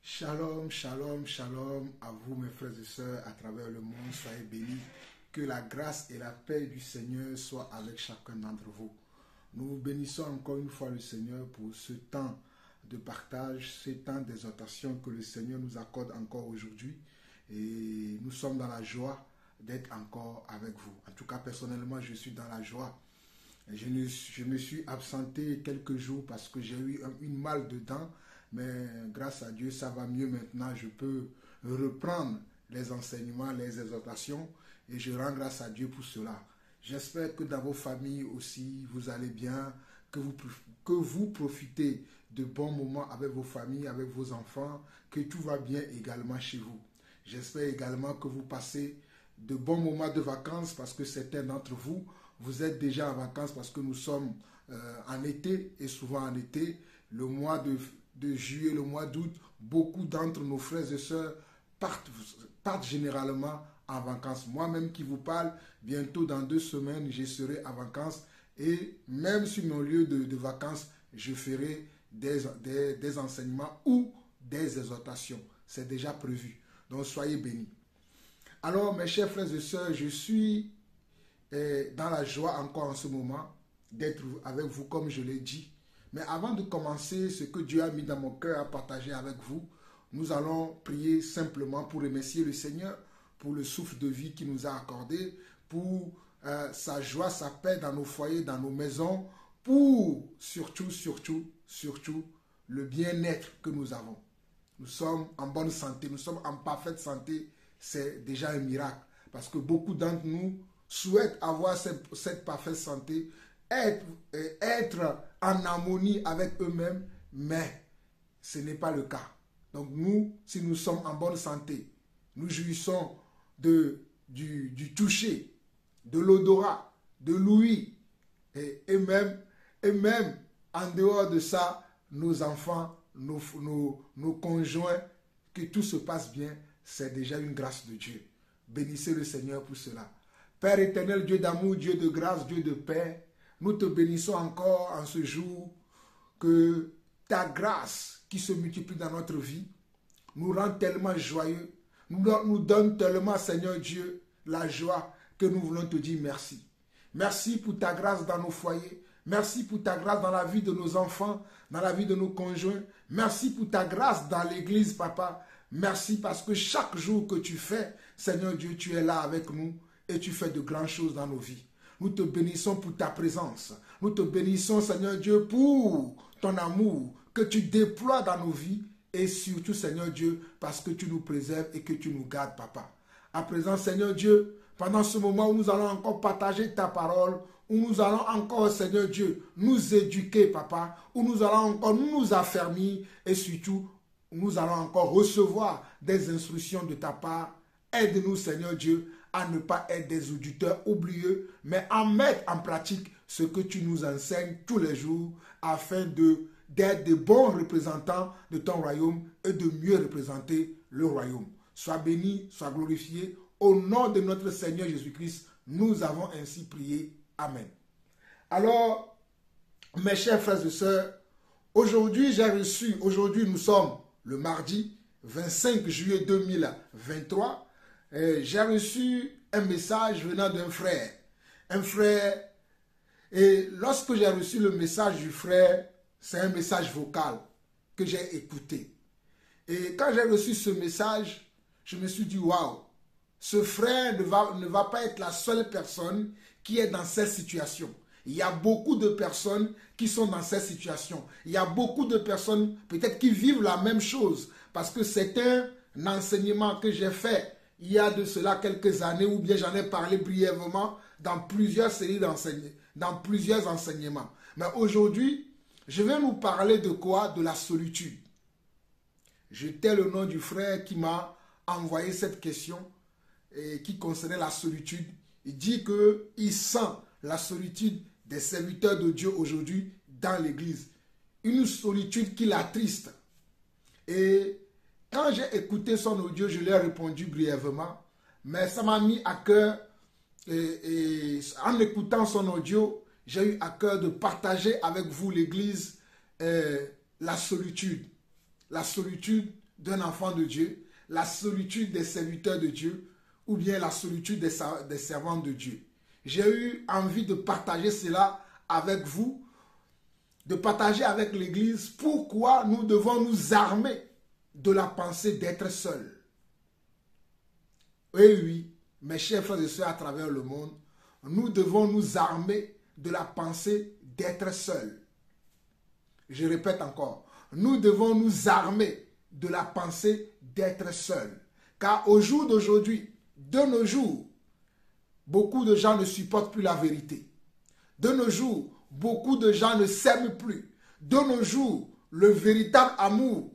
Shalom, shalom, shalom à vous mes frères et sœurs à travers le monde, soyez bénis. Que la grâce et la paix du Seigneur soient avec chacun d'entre vous. Nous bénissons encore une fois le Seigneur pour ce temps de partage, ce temps d'exhortation que le Seigneur nous accorde encore aujourd'hui. Et nous sommes dans la joie d'être encore avec vous. En tout cas, personnellement, je suis dans la joie. Je me suis absenté quelques jours parce que j'ai eu une mal de dents. Mais grâce à Dieu, ça va mieux maintenant. Je peux reprendre les enseignements, les exhortations et je rends grâce à Dieu pour cela. J'espère que dans vos familles aussi, vous allez bien, que vous profitez de bons moments avec vos familles, avec vos enfants, que tout va bien également chez vous. J'espère également que vous passez de bons moments de vacances parce que certains d'entre vous, vous êtes déjà en vacances parce que nous sommes en été et souvent en été, le mois de juillet, le mois d'août, beaucoup d'entre nos frères et sœurs partent généralement en vacances. Moi-même qui vous parle, bientôt dans 2 semaines, je serai en vacances et même sur mon lieu de vacances, je ferai des enseignements ou des exhortations. C'est déjà prévu. Donc soyez bénis. Alors mes chers frères et sœurs, je suis dans la joie encore en ce moment d'être avec vous comme je l'ai dit. Mais avant de commencer ce que Dieu a mis dans mon cœur à partager avec vous, nous allons prier simplement pour remercier le Seigneur pour le souffle de vie qu'il nous a accordé, pour sa joie, sa paix dans nos foyers, dans nos maisons, pour surtout le bien-être que nous avons. Nous sommes en bonne santé, nous sommes en parfaite santé, c'est déjà un miracle. Parce que beaucoup d'entre nous souhaitent avoir cette parfaite santé, être en harmonie avec eux-mêmes, mais ce n'est pas le cas. Donc nous, si nous sommes en bonne santé, nous jouissons du toucher, de l'odorat, de l'ouïe, et même en dehors de ça, nos enfants, nos conjoints, que tout se passe bien, c'est déjà une grâce de Dieu. Bénissez le Seigneur pour cela. Père éternel, Dieu d'amour, Dieu de grâce, Dieu de paix, nous te bénissons encore en ce jour, que ta grâce qui se multiplie dans notre vie nous rend tellement joyeux, nous donne tellement, Seigneur Dieu, la joie que nous voulons te dire merci. Merci pour ta grâce dans nos foyers, merci pour ta grâce dans la vie de nos enfants, dans la vie de nos conjoints, merci pour ta grâce dans l'église, Papa. Merci parce que chaque jour que tu fais, Seigneur Dieu, tu es là avec nous et tu fais de grandes choses dans nos vies. Nous te bénissons pour ta présence. Nous te bénissons, Seigneur Dieu, pour ton amour que tu déploies dans nos vies. Et surtout, Seigneur Dieu, parce que tu nous préserves et que tu nous gardes, Papa. À présent, Seigneur Dieu, pendant ce moment où nous allons encore partager ta parole, où nous allons encore, Seigneur Dieu, nous éduquer, Papa, où nous allons encore nous affermir et surtout, nous allons encore recevoir des instructions de ta part. Aide-nous, Seigneur Dieu, à ne pas être des auditeurs oublieux, mais à mettre en pratique ce que tu nous enseignes tous les jours afin d'être de bons représentants de ton royaume et de mieux représenter le royaume. Sois béni, sois glorifié. Au nom de notre Seigneur Jésus-Christ, nous avons ainsi prié. Amen. Alors, mes chers frères et sœurs, aujourd'hui nous sommes le mardi 25 juillet 2023. J'ai reçu un message venant d'un frère. Un frère, et lorsque j'ai reçu le message du frère, c'est un message vocal que j'ai écouté. Et quand j'ai reçu ce message, je me suis dit, waouh, ce frère ne va pas être la seule personne qui est dans cette situation. Il y a beaucoup de personnes qui sont dans cette situation. Il y a beaucoup de personnes peut-être qui vivent la même chose. Parce que c'est un enseignement que j'ai fait il y a de cela quelques années, ou bien j'en ai parlé brièvement dans plusieurs séries d'enseignements, dans plusieurs enseignements. Mais aujourd'hui, je vais nous parler de quoi? De la solitude. Je tais le nom du frère qui m'a envoyé cette question et qui concernait la solitude. Il dit qu'il sent la solitude des serviteurs de Dieu aujourd'hui dans l'église. Une solitude qui l'attriste. Et quand j'ai écouté son audio, je lui ai répondu brièvement, mais ça m'a mis à cœur, et en écoutant son audio, j'ai eu à cœur de partager avec vous l'église la solitude. La solitude d'un enfant de Dieu, la solitude des serviteurs de Dieu ou bien la solitude des servants de Dieu. J'ai eu envie de partager cela avec vous, de partager avec l'Église pourquoi nous devons nous armer de la pensée d'être seuls. Et oui, mes chers frères et sœurs à travers le monde, nous devons nous armer de la pensée d'être seuls. Je répète encore, nous devons nous armer de la pensée d'être seuls. Car au jour d'aujourd'hui, de nos jours, beaucoup de gens ne supportent plus la vérité. De nos jours, beaucoup de gens ne s'aiment plus. De nos jours, le véritable amour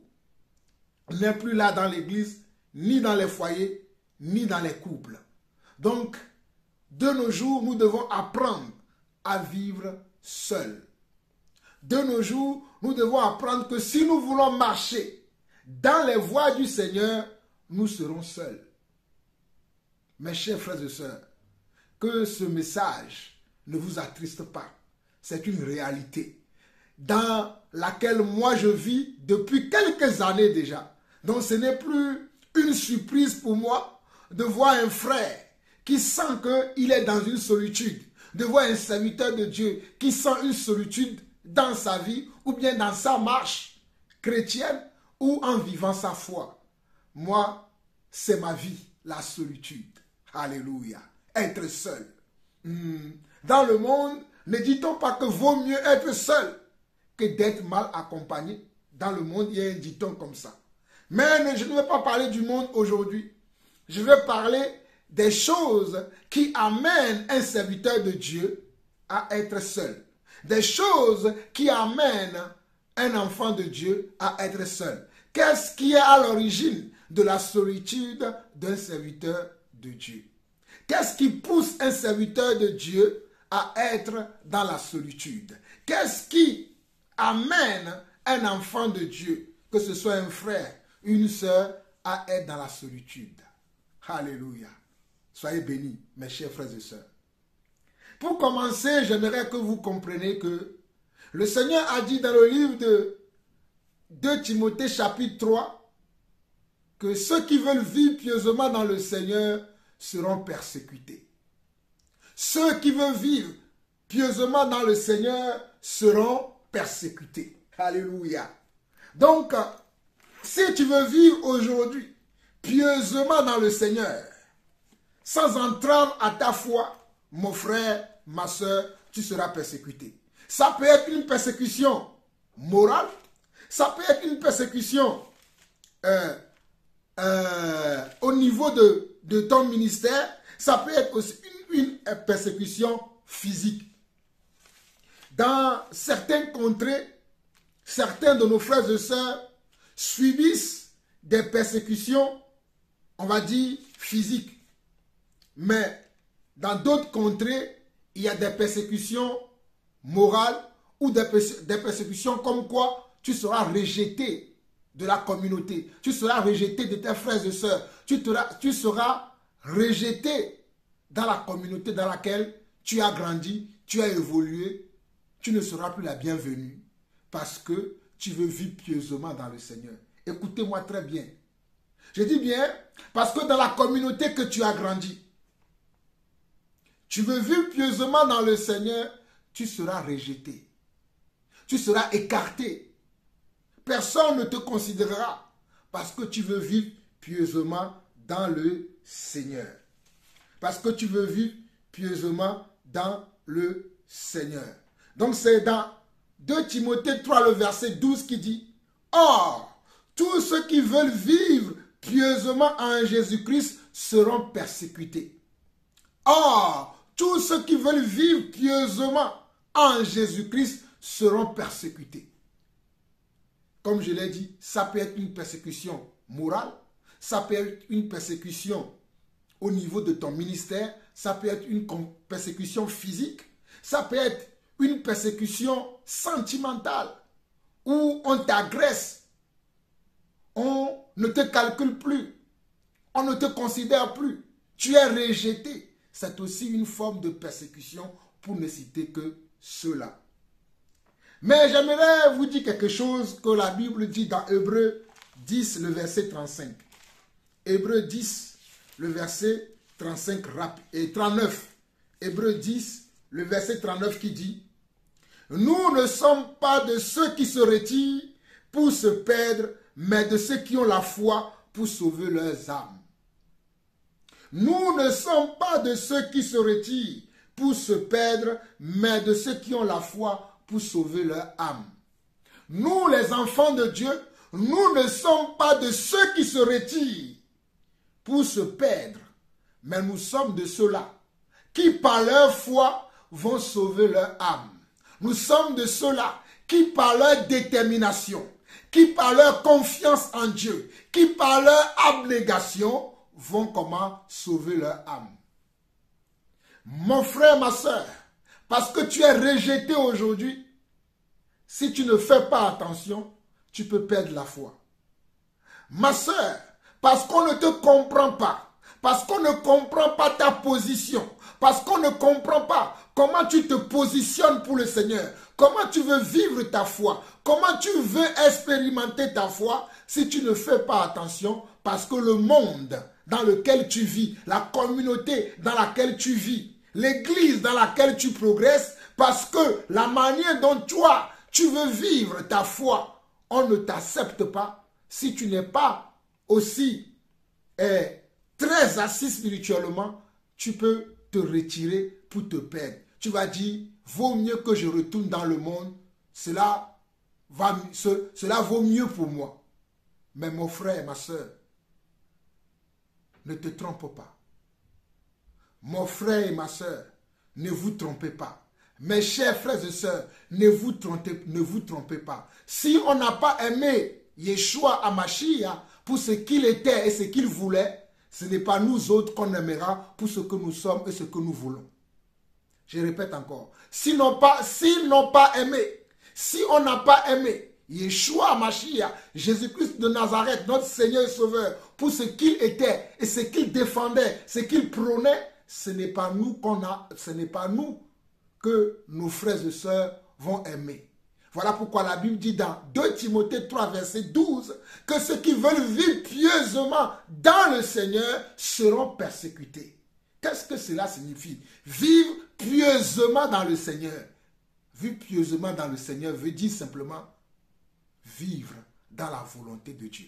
n'est plus là dans l'église, ni dans les foyers, ni dans les couples. Donc, de nos jours, nous devons apprendre à vivre seuls. De nos jours, nous devons apprendre que si nous voulons marcher dans les voies du Seigneur, nous serons seuls. Mes chers frères et sœurs, que ce message ne vous attriste pas. C'est une réalité dans laquelle moi je vis depuis quelques années déjà. Donc ce n'est plus une surprise pour moi de voir un frère qui sent qu'il est dans une solitude, de voir un serviteur de Dieu qui sent une solitude dans sa vie ou bien dans sa marche chrétienne ou en vivant sa foi. Moi, c'est ma vie, la solitude. Alléluia. Être seul. Dans le monde, ne dit-on pas que vaut mieux être seul que d'être mal accompagné? Dans le monde, il y a un dicton comme ça. Mais je ne vais pas parler du monde aujourd'hui. Je vais parler des choses qui amènent un serviteur de Dieu à être seul. Des choses qui amènent un enfant de Dieu à être seul. Qu'est-ce qui est à l'origine de la solitude d'un serviteur de Dieu? Qu'est-ce qui pousse un serviteur de Dieu à être dans la solitude? Qu'est-ce qui amène un enfant de Dieu, que ce soit un frère, une sœur, à être dans la solitude? Alléluia. Soyez bénis, mes chers frères et sœurs. Pour commencer, j'aimerais que vous compreniez que le Seigneur a dit dans le livre de 2 Timothée chapitre 3 que ceux qui veulent vivre pieusement dans le Seigneur seront persécutés. Ceux qui veulent vivre pieusement dans le Seigneur seront persécutés. Alléluia. Donc, si tu veux vivre aujourd'hui pieusement dans le Seigneur, sans entrave à ta foi, mon frère, ma soeur, tu seras persécuté. Ça peut être une persécution morale, ça peut être une persécution au niveau de ton ministère, ça peut être aussi une persécution physique. Dans certaines contrées, certains de nos frères et sœurs subissent des persécutions, on va dire, physiques. Mais dans d'autres contrées, il y a des persécutions morales ou des persécutions comme quoi tu seras rejeté de la communauté. Tu seras rejeté de tes frères et sœurs. Tu seras rejeté dans la communauté dans laquelle tu as grandi, tu as évolué. Tu ne seras plus la bienvenue parce que tu veux vivre pieusement dans le Seigneur. Écoutez-moi très bien. Je dis bien parce que dans la communauté que tu as grandi, tu veux vivre pieusement dans le Seigneur, tu seras rejeté. Tu seras écarté. Personne ne te considérera parce que tu veux vivre pieusement dans le Seigneur. Parce que tu veux vivre pieusement dans le Seigneur. Donc c'est dans 2 Timothée 3, le verset 12 qui dit « Or, tous ceux qui veulent vivre pieusement en Jésus-Christ seront persécutés. » Or, tous ceux qui veulent vivre pieusement en Jésus-Christ seront persécutés. Comme je l'ai dit, ça peut être une persécution morale, ça peut être une persécution au niveau de ton ministère, ça peut être une persécution physique, ça peut être une persécution sentimentale où on t'agresse, on ne te calcule plus, on ne te considère plus, tu es rejeté. C'est aussi une forme de persécution pour ne citer que cela. Mais j'aimerais vous dire quelque chose que la Bible dit dans Hébreux 10, le verset 35. Hébreux 10, le verset 35 et 39. Hébreux 10, le verset 39 qui dit: nous ne sommes pas de ceux qui se retirent pour se perdre, mais de ceux qui ont la foi pour sauver leurs âmes. Nous ne sommes pas de ceux qui se retirent pour se perdre, mais de ceux qui ont la foi pour sauver leur âme. Nous, les enfants de Dieu, nous ne sommes pas de ceux qui se retirent pour se perdre, mais nous sommes de ceux-là qui, par leur foi, vont sauver leur âme. Nous sommes de ceux-là qui, par leur détermination, qui, par leur confiance en Dieu, qui, par leur abnégation, vont comment sauver leur âme. Mon frère, ma soeur, parce que tu es rejeté aujourd'hui, si tu ne fais pas attention, tu peux perdre la foi. Ma soeur, parce qu'on ne te comprend pas, parce qu'on ne comprend pas ta position, parce qu'on ne comprend pas comment tu te positionnes pour le Seigneur, comment tu veux vivre ta foi, comment tu veux expérimenter ta foi, si tu ne fais pas attention, parce que le monde dans lequel tu vis, la communauté dans laquelle tu vis, l'église dans laquelle tu progresses, parce que la manière dont toi, tu veux vivre ta foi, on ne t'accepte pas si tu n'es pas aussi très assis spirituellement, tu peux te retirer pour te perdre. Tu vas dire, vaut mieux que je retourne dans le monde, cela vaut mieux pour moi. Mais mon frère, ma soeur, ne te trompe pas. Mon frère et ma soeur, ne vous trompez pas. Mes chers frères et sœurs, ne vous trompez pas. Si on n'a pas aimé Yeshua Hamashiach pour ce qu'il était et ce qu'il voulait, ce n'est pas nous autres qu'on aimera pour ce que nous sommes et ce que nous voulons. Je répète encore. S'ils n'ont pas aimé, si on n'a pas aimé Yeshua Hamashiach, Jésus-Christ de Nazareth, notre Seigneur et Sauveur, pour ce qu'il était et ce qu'il défendait, ce qu'il prônait, ce n'est pas nous que nos frères et sœurs vont aimer. Voilà pourquoi la Bible dit dans 2 Timothée 3, verset 12, que ceux qui veulent vivre pieusement dans le Seigneur seront persécutés. Qu'est-ce que cela signifie? Vivre pieusement dans le Seigneur. Vivre pieusement dans le Seigneur veut dire simplement vivre dans la volonté de Dieu.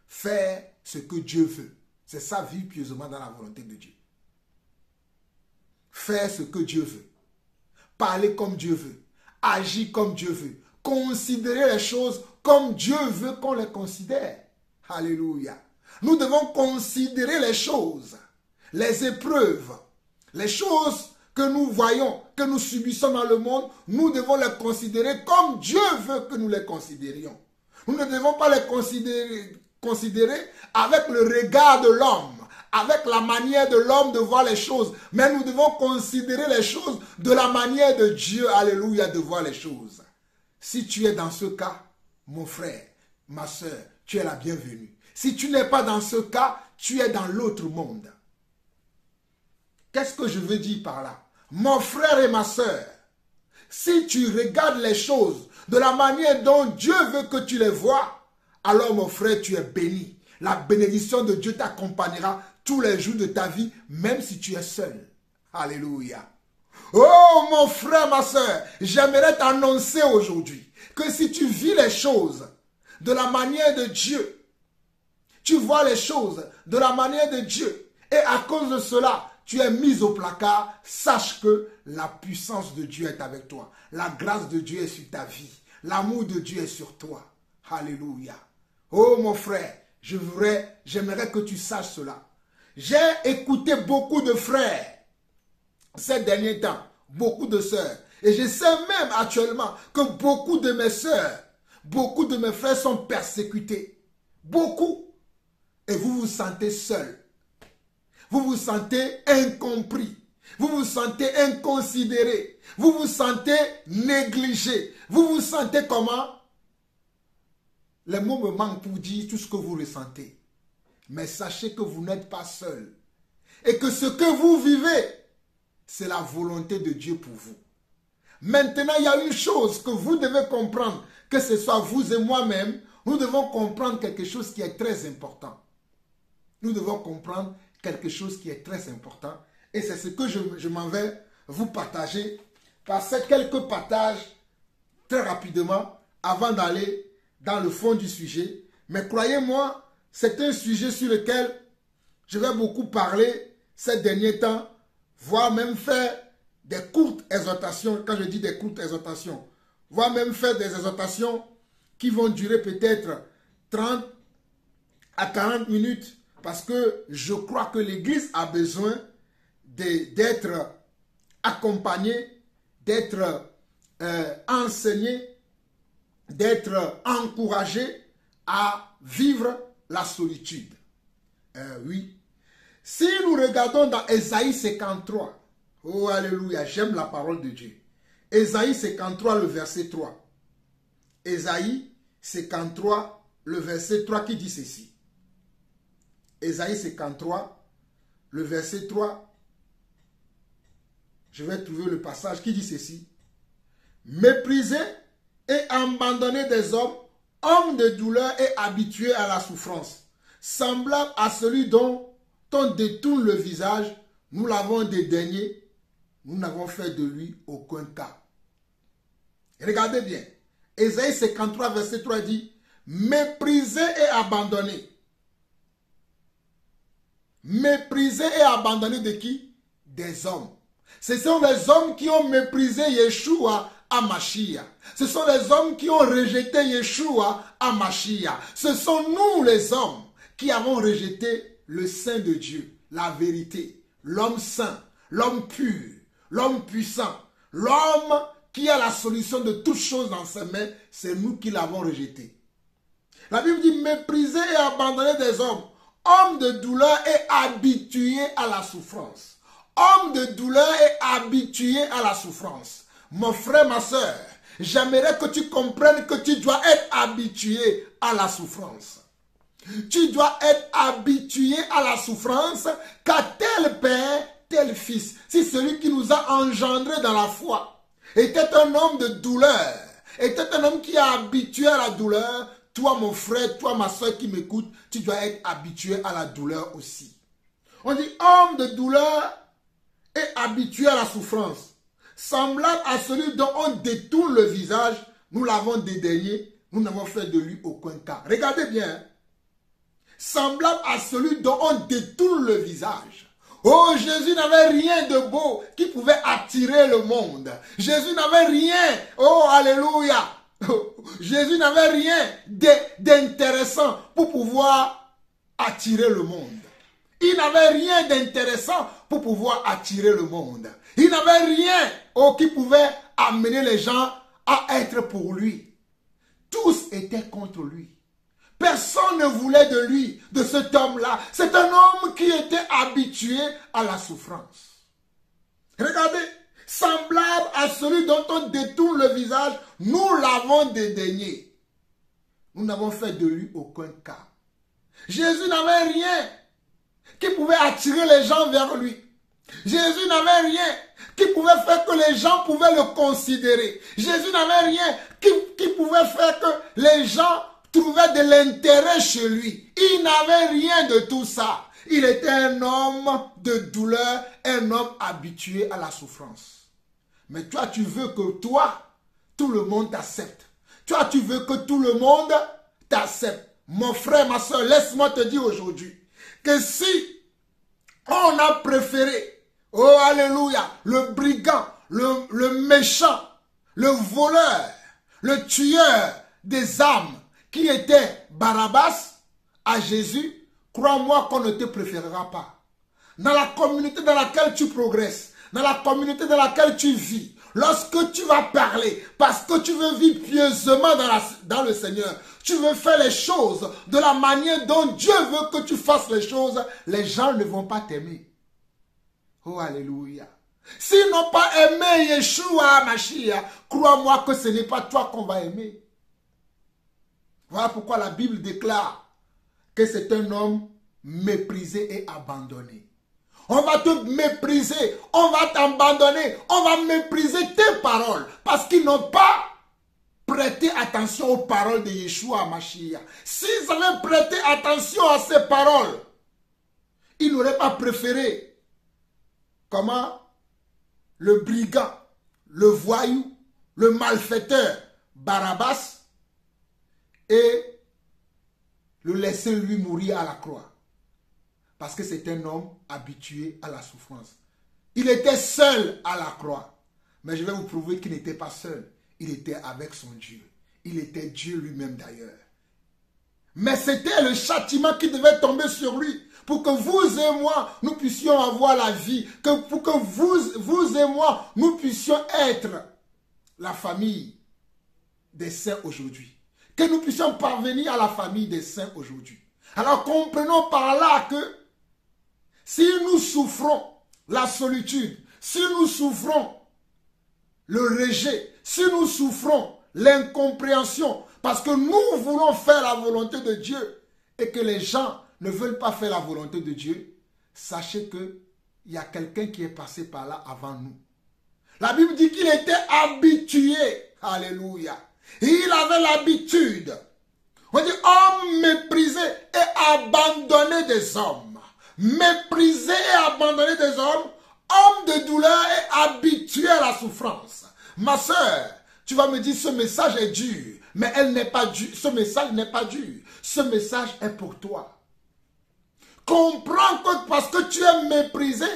Faire ce que Dieu veut. C'est ça, vivre pieusement dans la volonté de Dieu. Faire ce que Dieu veut. Parler comme Dieu veut. Agir comme Dieu veut. Considérer les choses comme Dieu veut qu'on les considère. Alléluia. Nous devons considérer les choses, les épreuves, les choses que nous voyons, que nous subissons dans le monde, nous devons les considérer comme Dieu veut que nous les considérions. Nous ne devons pas les considérer avec le regard de l'homme, avec la manière de l'homme de voir les choses, mais nous devons considérer les choses de la manière de Dieu, alléluia, de voir les choses. Si tu es dans ce cas, mon frère, ma soeur, tu es la bienvenue. Si tu n'es pas dans ce cas, tu es dans l'autre monde. Qu'est-ce que je veux dire par là? Mon frère et ma soeur, si tu regardes les choses de la manière dont Dieu veut que tu les vois, alors mon frère, tu es béni. La bénédiction de Dieu t'accompagnera tous les jours de ta vie, même si tu es seul. Alléluia. Oh mon frère, ma soeur, j'aimerais t'annoncer aujourd'hui que si tu vis les choses de la manière de Dieu, tu vois les choses de la manière de Dieu, et à cause de cela, tu es mis au placard, sache que la puissance de Dieu est avec toi. La grâce de Dieu est sur ta vie. L'amour de Dieu est sur toi. Alléluia. Oh mon frère, j'aimerais que tu saches cela. J'ai écouté beaucoup de frères ces derniers temps, beaucoup de sœurs. Et je sais même actuellement que beaucoup de mes sœurs, beaucoup de mes frères sont persécutés. Beaucoup. Et vous vous sentez seul. Vous vous sentez incompris. Vous vous sentez inconsidéré. Vous vous sentez négligé. Vous vous sentez comment? Les mots me manquent pour dire tout ce que vous ressentez. Mais sachez que vous n'êtes pas seul. Et que ce que vous vivez, c'est la volonté de Dieu pour vous. Maintenant, il y a une chose que vous devez comprendre, que ce soit vous et moi-même, nous devons comprendre quelque chose qui est très important. Nous devons comprendre quelque chose qui est très important. Et c'est ce que je m'en vais vous partager par ces quelques partages très rapidement avant d'aller dans le fond du sujet. Mais croyez-moi, c'est un sujet sur lequel je vais beaucoup parler ces derniers temps, voire même faire des courtes exhortations. Quand je dis des courtes exhortations, voire même faire des exhortations qui vont durer peut-être 30 à 40 minutes, parce que je crois que l'Église a besoin d'être accompagnée, d'être enseignée, d'être encouragée à vivre la solitude. Oui. Si nous regardons dans Ésaïe 53, oh alléluia, j'aime la parole de Dieu. Ésaïe 53, le verset 3. Ésaïe 53, le verset 3 qui dit ceci. Ésaïe 53, le verset 3. Je vais trouver le passage qui dit ceci. Méprisé et abandonné des hommes, homme de douleur et habitué à la souffrance, semblable à celui dont on détourne le visage, nous l'avons dédaigné, nous n'avons fait de lui aucun cas. Regardez bien, Ésaïe 53, verset 3 dit, méprisé et abandonné. Méprisé et abandonné de qui? Des hommes. Ce sont les hommes qui ont méprisé Yeshua à Mashiach. Ce sont les hommes qui ont rejeté Yeshua à Mashiach. Ce sont nous les hommes qui avons rejeté le Saint de Dieu, la vérité, l'homme saint, l'homme pur, l'homme puissant, l'homme qui a la solution de toutes choses dans ses mains, c'est nous qui l'avons rejeté. La Bible dit méprisé et abandonné des hommes, homme de douleur et habitué à la souffrance. Homme de douleur et habitué à la souffrance. Mon frère, ma soeur, j'aimerais que tu comprennes que tu dois être habitué à la souffrance. Tu dois être habitué à la souffrance, car tel père, tel fils. Si celui qui nous a engendrés dans la foi était un homme de douleur, était un homme qui est habitué à la douleur, toi mon frère, toi ma soeur qui m'écoute, tu dois être habitué à la douleur aussi. On dit homme de douleur et habitué à la souffrance, semblable à celui dont on détourne le visage, nous l'avons dédaigné, nous n'avons fait de lui aucun cas. Regardez bien, semblable à celui dont on détourne le visage. Oh, Jésus n'avait rien de beau qui pouvait attirer le monde. Jésus n'avait rien, oh alléluia, Jésus n'avait rien d'intéressant pour pouvoir attirer le monde. Il n'avait rien d'intéressant pour pouvoir attirer le monde. Il n'avait rien qui pouvait amener les gens à être pour lui. Tous étaient contre lui. Personne ne voulait de lui, de cet homme-là. C'est un homme qui était habitué à la souffrance. Regardez, semblable à celui dont on détourne le visage, nous l'avons dédaigné. Nous n'avons fait de lui aucun cas. Jésus n'avait rien qui pouvait attirer les gens vers lui. Jésus n'avait rien qui pouvait faire que les gens pouvaient le considérer. Jésus n'avait rien qui pouvait faire que les gens trouvaient de l'intérêt chez lui. Il n'avait rien de tout ça. Il était un homme de douleur, un homme habitué à la souffrance. Mais toi, tu veux que toi, tout le monde t'accepte. Toi, tu veux que tout le monde t'accepte. Mon frère, ma soeur, laisse-moi te dire aujourd'hui que si on a préféré, oh alléluia, le brigand, le méchant, le voleur, le tueur des âmes qui était Barabbas à Jésus, crois-moi qu'on ne te préférera pas. Dans la communauté dans laquelle tu progresses, dans la communauté dans laquelle tu vis, lorsque tu vas parler, parce que tu veux vivre pieusement dans le Seigneur, tu veux faire les choses de la manière dont Dieu veut que tu fasses les choses, les gens ne vont pas t'aimer. Oh, alléluia. S'ils n'ont pas aimé Yeshua Mashiach, crois-moi que ce n'est pas toi qu'on va aimer. Voilà pourquoi la Bible déclare que c'est un homme méprisé et abandonné. On va te mépriser, on va t'abandonner, on va mépriser tes paroles parce qu'ils n'ont pas prêté attention aux paroles de Yeshua Mashiach, s'ils avaient prêté attention à ces paroles, ils n'auraient pas préféré, comment, le brigand, le voyou, le malfaiteur Barabbas et le laisser lui mourir à la croix. Parce que c'est un homme habitué à la souffrance. Il était seul à la croix. Mais je vais vous prouver qu'il n'était pas seul. Il était avec son Dieu. Il était Dieu lui-même d'ailleurs. Mais c'était le châtiment qui devait tomber sur lui pour que vous et moi, nous puissions avoir la vie. Pour que vous et moi, nous puissions être la famille des saints aujourd'hui. Que nous puissions parvenir à la famille des saints aujourd'hui. Alors comprenons par là que si nous souffrons la solitude, si nous souffrons le rejet, si nous souffrons l'incompréhension, parce que nous voulons faire la volonté de Dieu et que les gens ne veulent pas faire la volonté de Dieu, sachez qu'il y a quelqu'un qui est passé par là avant nous. La Bible dit qu'il était habitué. Alléluia. Il avait l'habitude. On dit homme méprisé et abandonné des hommes. Méprisé et abandonné des hommes, homme de douleur et habitué à la souffrance. Ma soeur, tu vas me dire ce message est dur, mais elle n'est pas dure. Ce message n'est pas dur. Ce message est pour toi. Comprends que parce que tu es méprisé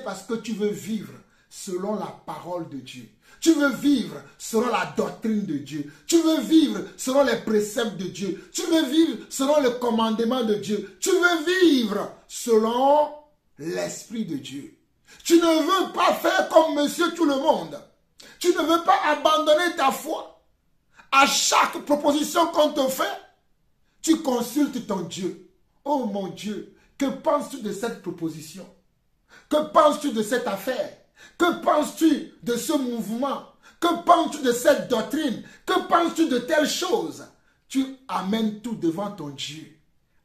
parce que tu veux vivre selon la parole de Dieu. Tu veux vivre selon la doctrine de Dieu. Tu veux vivre selon les préceptes de Dieu. Tu veux vivre selon le commandement de Dieu. Tu veux vivre selon l'Esprit de Dieu. Tu ne veux pas faire comme monsieur tout le monde. Tu ne veux pas abandonner ta foi. À chaque proposition qu'on te fait, tu consultes ton Dieu. Oh mon Dieu, que penses-tu de cette proposition? Que penses-tu de cette affaire? Que penses-tu de ce mouvement? Que penses-tu de cette doctrine? Que penses-tu de telle chose? Tu amènes tout devant ton Dieu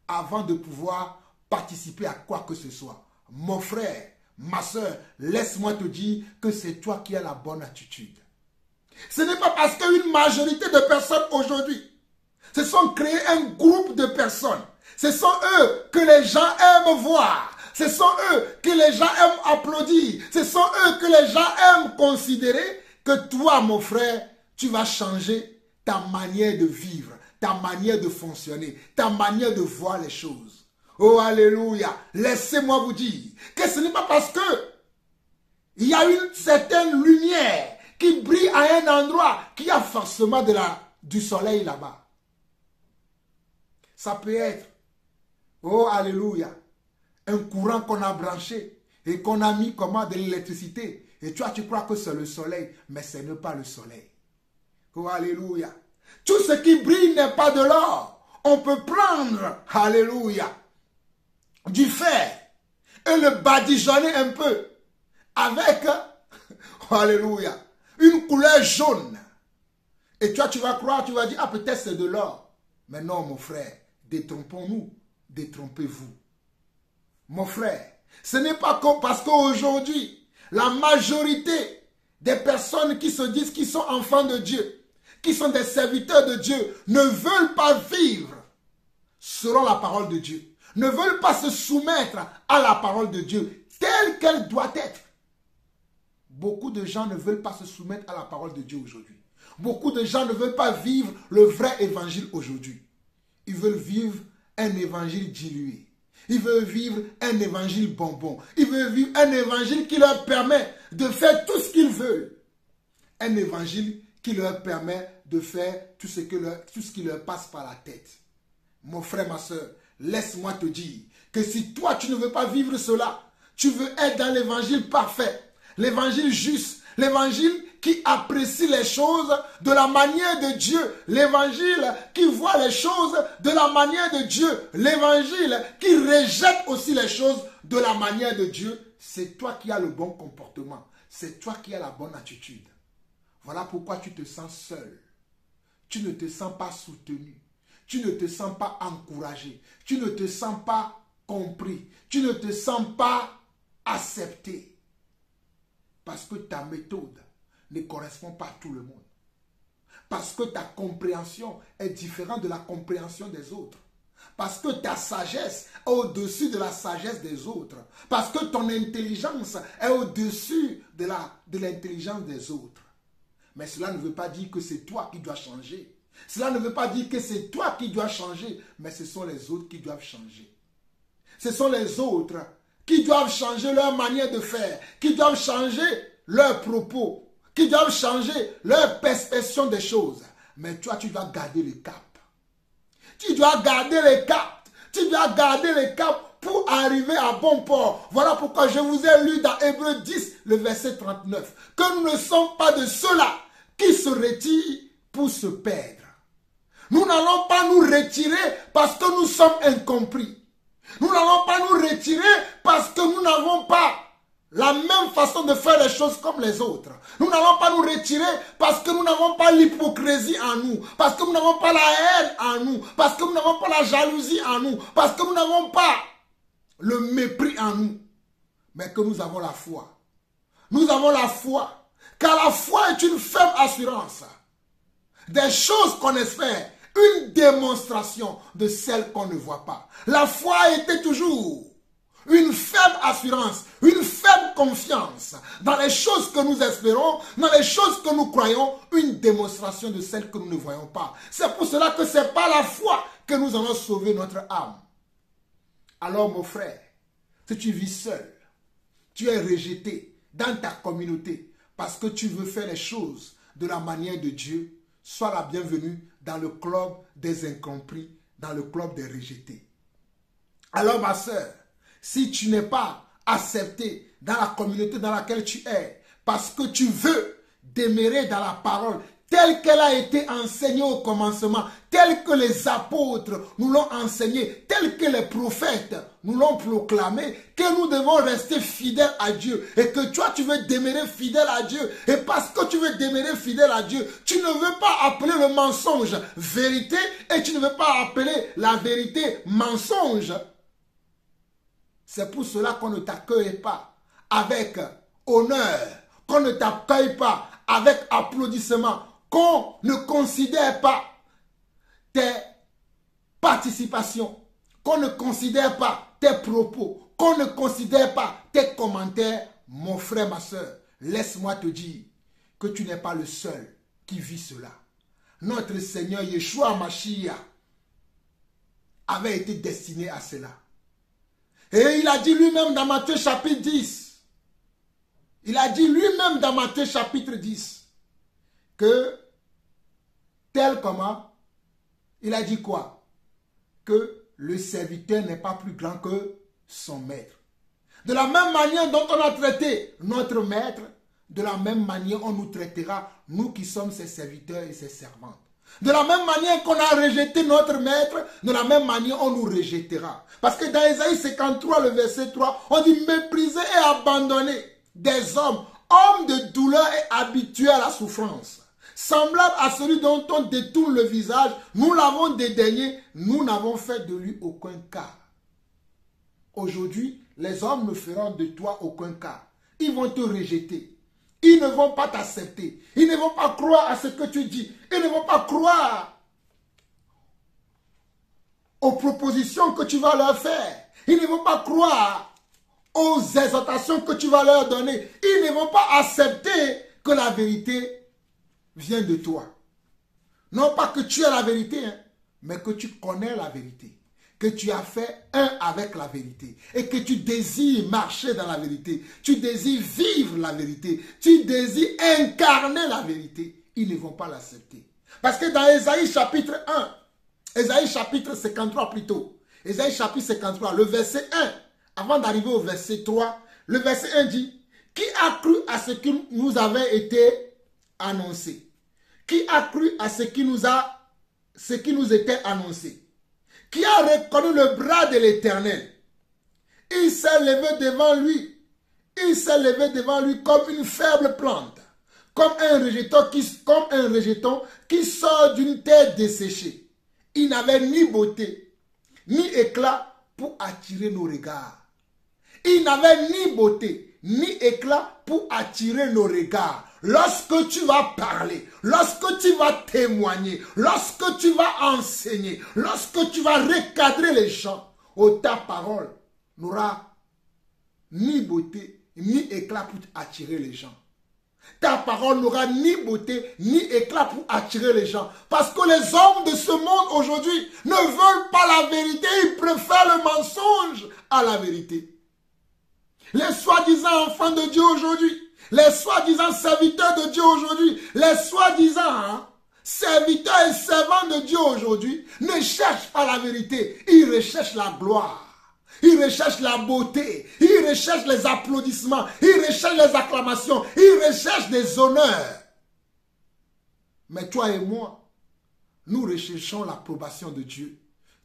avant de pouvoir participer à quoi que ce soit. Mon frère, ma soeur, laisse-moi te dire que c'est toi qui as la bonne attitude. Ce n'est pas parce qu'une majorité de personnes aujourd'hui se sont créés un groupe de personnes. Ce sont eux que les gens aiment voir. Ce sont eux que les gens aiment applaudir. Ce sont eux que les gens aiment considérer que toi, mon frère, tu vas changer ta manière de vivre, ta manière de fonctionner, ta manière de voir les choses. Oh, alléluia. Laissez-moi vous dire que ce n'est pas parce que il y a une certaine lumière qui brille à un endroit qu'il y a forcément du soleil là-bas. Ça peut être, oh, alléluia, un courant qu'on a branché et qu'on a mis comment de l'électricité. Et toi, tu crois que c'est le soleil, mais ce n'est pas le soleil. Oh, alléluia. Tout ce qui brille n'est pas de l'or. On peut prendre, alléluia, du fer et le badigeonner un peu avec, oh, alléluia, une couleur jaune. Et toi, tu vas croire, tu vas dire, ah, peut-être c'est de l'or. Mais non, mon frère, détrompons-nous, détrompez-vous. Mon frère, ce n'est pas parce qu'aujourd'hui, la majorité des personnes qui se disent qu'ils sont enfants de Dieu, qui sont des serviteurs de Dieu, ne veulent pas vivre selon la parole de Dieu, ne veulent pas se soumettre à la parole de Dieu telle qu'elle doit être. Beaucoup de gens ne veulent pas se soumettre à la parole de Dieu aujourd'hui. Beaucoup de gens ne veulent pas vivre le vrai évangile aujourd'hui. Ils veulent vivre un évangile dilué. Ils veulent vivre un évangile bonbon. Ils veulent vivre un évangile qui leur permet de faire tout ce qu'ils veulent. Un évangile qui leur permet de faire tout ce qui leur passe par la tête. Mon frère, ma soeur, laisse-moi te dire que si toi tu ne veux pas vivre cela, tu veux être dans l'évangile parfait, l'évangile juste, l'évangile qui apprécie les choses de la manière de Dieu, l'évangile qui voit les choses de la manière de Dieu, l'évangile qui rejette aussi les choses de la manière de Dieu, c'est toi qui as le bon comportement, c'est toi qui as la bonne attitude. Voilà pourquoi tu te sens seul, tu ne te sens pas soutenu, tu ne te sens pas encouragé, tu ne te sens pas compris, tu ne te sens pas accepté. Parce que ta méthode ne correspond pas à tout le monde. Parce que ta compréhension est différente de la compréhension des autres. Parce que ta sagesse est au-dessus de la sagesse des autres. Parce que ton intelligence est au-dessus de l'intelligence des autres. Mais cela ne veut pas dire que c'est toi qui dois changer. Cela ne veut pas dire que c'est toi qui dois changer, mais ce sont les autres qui doivent changer. Ce sont les autres qui doivent changer leur manière de faire, qui doivent changer leurs propos, qui doivent changer leur perception des choses. Mais toi, tu dois garder le cap. Tu dois garder le cap. Tu dois garder le cap pour arriver à bon port. Voilà pourquoi je vous ai lu dans Hébreux 10, le verset 39, que nous ne sommes pas de ceux-là qui se retirent pour se perdre. Nous n'allons pas nous retirer parce que nous sommes incompris. Nous n'allons pas nous retirer parce que nous n'avons pas la même façon de faire les choses comme les autres. Nous n'allons pas nous retirer parce que nous n'avons pas l'hypocrisie en nous, parce que nous n'avons pas la haine en nous, parce que nous n'avons pas la jalousie en nous, parce que nous n'avons pas le mépris en nous, mais que nous avons la foi. Nous avons la foi, car la foi est une ferme assurance des choses qu'on espère, une démonstration de celles qu'on ne voit pas. La foi était toujours une ferme assurance, une ferme confiance dans les choses que nous espérons, dans les choses que nous croyons, une démonstration de celles que nous ne voyons pas. C'est pour cela que ce n'est pas la foi que nous allons sauver notre âme. Alors mon frère, si tu vis seul, tu es rejeté dans ta communauté parce que tu veux faire les choses de la manière de Dieu, sois la bienvenue dans le club des incompris, dans le club des rejetés. Alors ma soeur, si tu n'es pas accepté dans la communauté dans laquelle tu es, parce que tu veux demeurer dans la parole telle qu'elle a été enseignée au commencement, telle que les apôtres nous l'ont enseignée, telle que les prophètes nous l'ont proclamée, que nous devons rester fidèles à Dieu et que toi tu veux demeurer fidèle à Dieu, et parce que tu veux demeurer fidèle à Dieu, tu ne veux pas appeler le mensonge vérité et tu ne veux pas appeler la vérité mensonge. C'est pour cela qu'on ne t'accueille pas avec honneur, qu'on ne t'accueille pas avec applaudissement, qu'on ne considère pas tes participations, qu'on ne considère pas tes propos, qu'on ne considère pas tes commentaires. Mon frère, ma soeur, laisse-moi te dire que tu n'es pas le seul qui vit cela. Notre Seigneur Yeshua Mashiach avait été destiné à cela. Et il a dit lui-même dans Matthieu chapitre 10, il a dit lui-même dans Matthieu chapitre 10, que tel comment, il a dit quoi? Que le serviteur n'est pas plus grand que son maître. De la même manière dont on a traité notre maître, de la même manière on nous traitera, nous qui sommes ses serviteurs et ses servantes. De la même manière qu'on a rejeté notre maître, de la même manière on nous rejettera. Parce que dans Ésaïe 53, le verset 3, on dit mépriser et abandonner des hommes, hommes de douleur et habitués à la souffrance. Semblable à celui dont on détourne le visage, nous l'avons dédaigné, nous n'avons fait de lui aucun cas. Aujourd'hui, les hommes ne feront de toi aucun cas. Ils vont te rejeter. Ils ne vont pas t'accepter. Ils ne vont pas croire à ce que tu dis. Ils ne vont pas croire aux propositions que tu vas leur faire. Ils ne vont pas croire aux exhortations que tu vas leur donner. Ils ne vont pas accepter que la vérité vient de toi. Non pas que tu es la vérité, hein, mais que tu connais la vérité. Que tu as fait un avec la vérité et que tu désires marcher dans la vérité, tu désires vivre la vérité, tu désires incarner la vérité, ils ne vont pas l'accepter. Parce que dans Ésaïe chapitre 1, Ésaïe chapitre 53 plutôt, Ésaïe chapitre 53, le verset 1, avant d'arriver au verset 3, le verset 1 dit, qui a cru à ce qui nous avait été annoncé? Qui a cru à ce qui nous était annoncé? Qui a reconnu le bras de l'Éternel? Il s'est levé devant lui. Il s'est levé devant lui comme une faible plante, comme un rejeton qui sort d'une terre desséchée. Il n'avait ni beauté, ni éclat pour attirer nos regards. Il n'avait ni beauté, ni éclat pour attirer nos regards. lorsque tu vas parler, lorsque tu vas témoigner, lorsque tu vas enseigner, lorsque tu vas recadrer les gens, ta parole n'aura ni beauté, ni éclat pour attirer les gens. Ta parole n'aura ni beauté, ni éclat pour attirer les gens. Parce que les hommes de ce monde aujourd'hui ne veulent pas la vérité, ils préfèrent le mensonge à la vérité. Les soi-disant enfants de Dieu aujourd'hui, les soi-disant serviteurs de Dieu aujourd'hui, les soi-disant serviteurs et servants de Dieu aujourd'hui ne cherchent pas la vérité, ils recherchent la gloire. Ils recherchent la beauté, ils recherchent les applaudissements, ils recherchent les acclamations, ils recherchent des honneurs. Mais toi et moi, nous recherchons l'approbation de Dieu.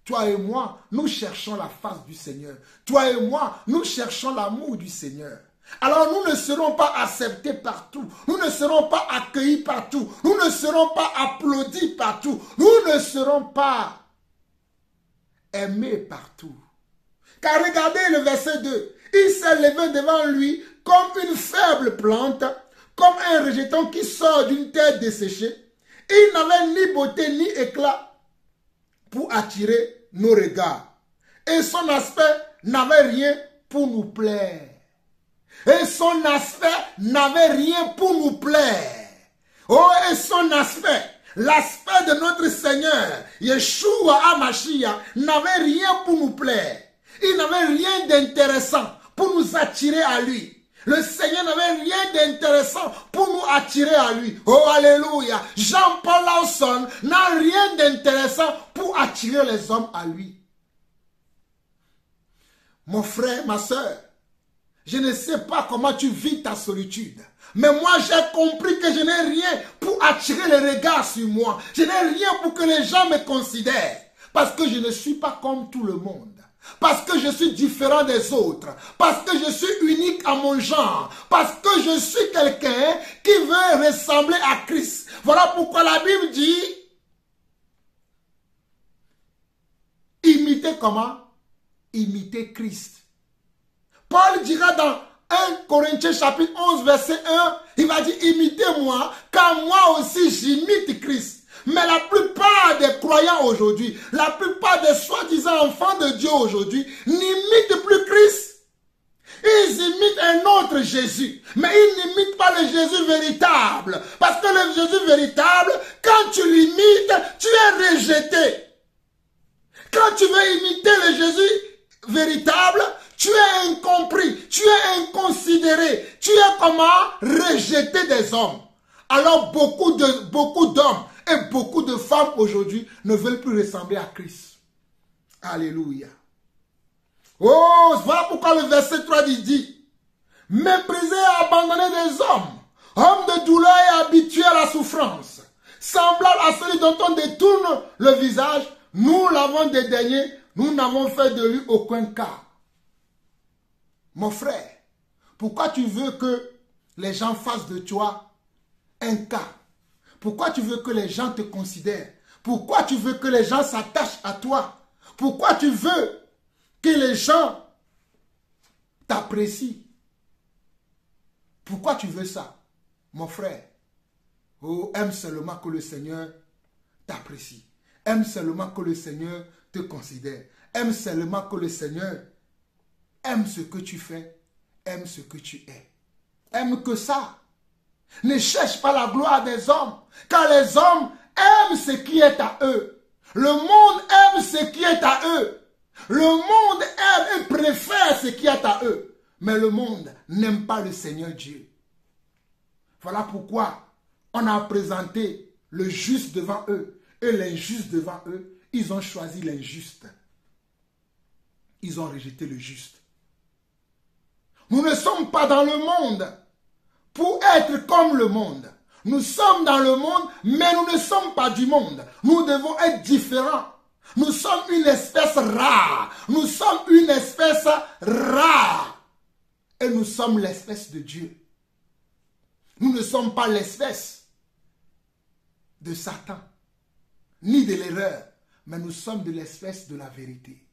Toi et moi, nous cherchons la face du Seigneur. Toi et moi, nous cherchons l'amour du Seigneur. Alors nous ne serons pas acceptés partout, nous ne serons pas accueillis partout, nous ne serons pas applaudis partout, nous ne serons pas aimés partout. Car regardez le verset 2. Il s'est levé devant lui comme une faible plante, comme un rejeton qui sort d'une terre desséchée. Il n'avait ni beauté ni éclat pour attirer nos regards. Et son aspect n'avait rien pour nous plaire. Et son aspect n'avait rien pour nous plaire. Oh, et son aspect, l'aspect de notre Seigneur, Yeshua HaMashiach, n'avait rien pour nous plaire. Il n'avait rien d'intéressant pour nous attirer à lui. Le Seigneur n'avait rien d'intéressant pour nous attirer à lui. Oh, alléluia. Jean-Paul Lawson n'a rien d'intéressant pour attirer les hommes à lui. Mon frère, ma soeur, je ne sais pas comment tu vis ta solitude. Mais moi, j'ai compris que je n'ai rien pour attirer les regards sur moi. Je n'ai rien pour que les gens me considèrent. Parce que je ne suis pas comme tout le monde. Parce que je suis différent des autres. Parce que je suis unique à mon genre. Parce que je suis quelqu'un qui veut ressembler à Christ. Voilà pourquoi la Bible dit, imitez comment? Imitez Christ. Paul dira dans 1 Corinthiens chapitre 11 verset 1, il va dire, imitez-moi, car moi aussi j'imite Christ. Mais la plupart des croyants aujourd'hui, la plupart des soi-disant enfants de Dieu aujourd'hui, n'imitent plus Christ. Ils imitent un autre Jésus. Mais ils n'imitent pas le Jésus véritable. Parce que le Jésus véritable, quand tu l'imites, tu es rejeté. Quand tu veux imiter le Jésus véritable, tu es incompris, tu es inconsidéré, tu es comment? Rejeté des hommes. Alors beaucoup d'hommes et beaucoup de femmes aujourd'hui ne veulent plus ressembler à Christ. Alléluia. Oh, voilà pourquoi le verset 3 dit, méprisé et abandonné des hommes, hommes de douleur et habitués à la souffrance, semblable à celui dont on détourne le visage, nous l'avons dédaigné, nous n'avons fait de lui aucun cas. Mon frère, pourquoi tu veux que les gens fassent de toi un cas? Pourquoi tu veux que les gens te considèrent? Pourquoi tu veux que les gens s'attachent à toi? Pourquoi tu veux que les gens t'apprécient? Pourquoi tu veux ça, mon frère? Oh, aime seulement que le Seigneur t'apprécie. Aime seulement que le Seigneur te considère. Aime seulement que le Seigneur aime ce que tu fais, aime ce que tu es. Aime que ça. Ne cherche pas la gloire des hommes, car les hommes aiment ce qui est à eux. Le monde aime ce qui est à eux. Le monde aime et préfère ce qui est à eux. Mais le monde n'aime pas le Seigneur Dieu. Voilà pourquoi on a présenté le juste devant eux et l'injuste devant eux. Ils ont choisi l'injuste. Ils ont rejeté le juste. Nous ne sommes pas dans le monde pour être comme le monde. Nous sommes dans le monde, mais nous ne sommes pas du monde. Nous devons être différents. Nous sommes une espèce rare. Nous sommes une espèce rare. Et nous sommes l'espèce de Dieu. Nous ne sommes pas l'espèce de Satan, ni de l'erreur, mais nous sommes de l'espèce de la vérité.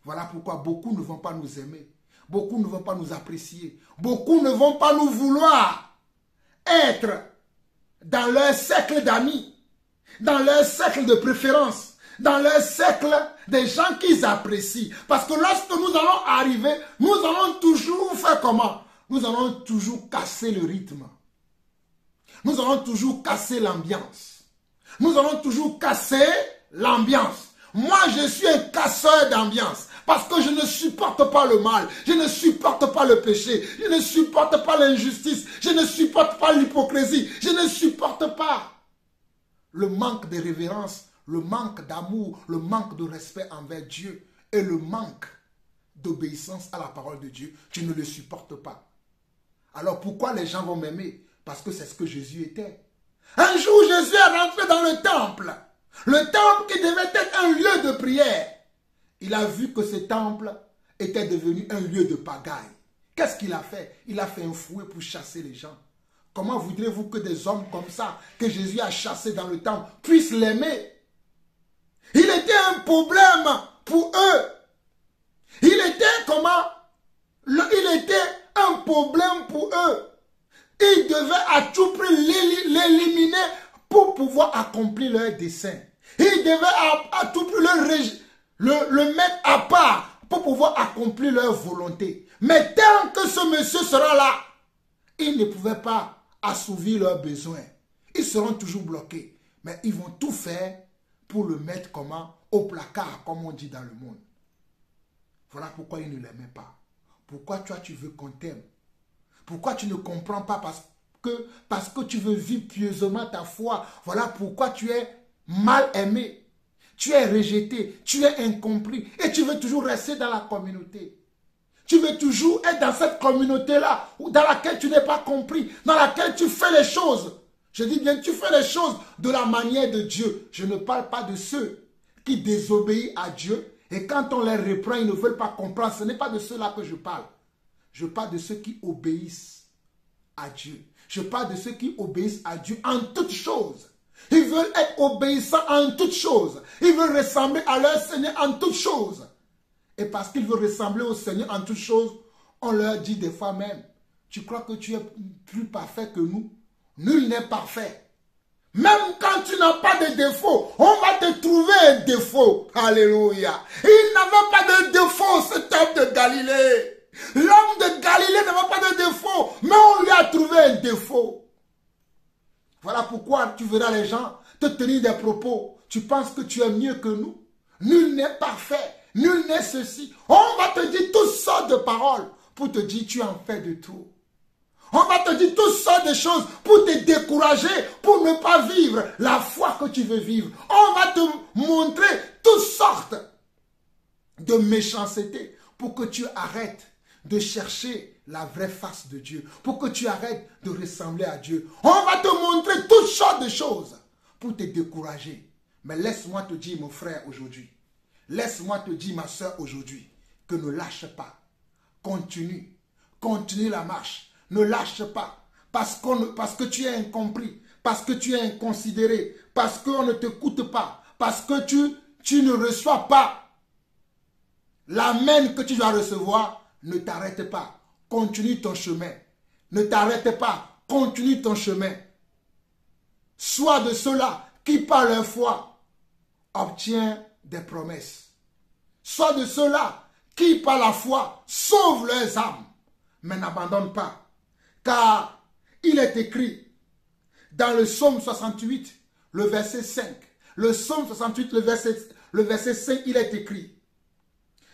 Voilà pourquoi beaucoup ne vont pas nous aimer. Beaucoup ne vont pas nous apprécier. Beaucoup ne vont pas nous vouloir. être dans leur cercle d'amis, dans leur cercle de préférence, dans leur cercle des gens qu'ils apprécient. Parce que lorsque nous allons arriver, nous allons toujours faire comment? Nous allons toujours casser le rythme. Nous allons toujours casser l'ambiance. Nous allons toujours casser l'ambiance. Moi, je suis un casseur d'ambiance. Parce que je ne supporte pas le mal. Je ne supporte pas le péché. Je ne supporte pas l'injustice. Je ne supporte pas l'hypocrisie. Je ne supporte pas le manque de révérence, le manque d'amour, le manque de respect envers Dieu et le manque d'obéissance à la parole de Dieu. Je ne le supporte pas. Alors pourquoi les gens vont m'aimer? Parce que c'est ce que Jésus était. Un jour, Jésus est rentré dans le temple. Le temple qui devait être un lieu de prière. Il a vu que ce temple était devenu un lieu de pagaille. Qu'est-ce qu'il a fait? Il a fait un fouet pour chasser les gens. Comment voudrez-vous que des hommes comme ça, que Jésus a chassés dans le temple, puissent l'aimer? Il était un problème pour eux. Il était comment? Il était un problème pour eux. Ils devaient à tout prix l'éliminer pour pouvoir accomplir leur dessein. Ils devaient à tout prix le mettre à part pour pouvoir accomplir leur volonté. Mais tant que ce monsieur sera là, ils ne pouvaient pas assouvir leurs besoins. Ils seront toujours bloqués. Mais ils vont tout faire pour le mettre comment? Au placard, comme on dit dans le monde. Voilà pourquoi ils ne l'aimaient pas. Pourquoi toi tu veux qu'on t'aime? Pourquoi tu ne comprends pas? Parce que tu veux vivre pieusement ta foi. Voilà pourquoi tu es mal aimé. Tu es rejeté, tu es incompris et tu veux toujours rester dans la communauté. Tu veux toujours être dans cette communauté-là dans laquelle tu n'es pas compris, dans laquelle tu fais les choses. Je dis bien, tu fais les choses de la manière de Dieu. Je ne parle pas de ceux qui désobéissent à Dieu et quand on les reprend, ils ne veulent pas comprendre. Ce n'est pas de ceux-là que je parle. Je parle de ceux qui obéissent à Dieu. Je parle de ceux qui obéissent à Dieu en toutes choses. Ils veulent être obéissants en toutes choses. Ils veulent ressembler à leur Seigneur en toutes choses. Et parce qu'ils veulent ressembler au Seigneur en toutes choses, on leur dit des fois même, tu crois que tu es plus parfait que nous? Nul n'est parfait. Même quand tu n'as pas de défaut, on va te trouver un défaut. Alléluia. Il n'avait pas de défaut, cet homme de Galilée. L'homme de Galilée n'avait pas de défaut, mais on lui a trouvé un défaut. Voilà pourquoi tu verras les gens te tenir des propos. Tu penses que tu es mieux que nous. Nul n'est parfait. Nul n'est ceci. On va te dire toutes sortes de paroles pour te dire tu en fais de tout. On va te dire toutes sortes de choses pour te décourager, pour ne pas vivre la foi que tu veux vivre. On va te montrer toutes sortes de méchanceté pour que tu arrêtes de chercher la vraie face de Dieu, pour que tu arrêtes de ressembler à Dieu. On va te montrer toutes sortes de choses pour te décourager. Mais laisse-moi te dire, mon frère, aujourd'hui, laisse-moi te dire, ma soeur, aujourd'hui, que ne lâche pas. Continue. Continue la marche. Ne lâche pas. Parce que tu es incompris. Parce que tu es inconsidéré. Parce qu'on ne t'écoute pas. Parce que tu ne reçois pas l'amen que tu dois recevoir. Ne t'arrête pas. Continue ton chemin. Ne t'arrête pas. Continue ton chemin. Sois de ceux-là qui, par leur foi, obtiennent des promesses. Sois de ceux-là qui, par la foi, sauvent leurs âmes. Mais n'abandonne pas. Car il est écrit dans le psaume 68, le verset 5. Le psaume 68, le verset 5, il est écrit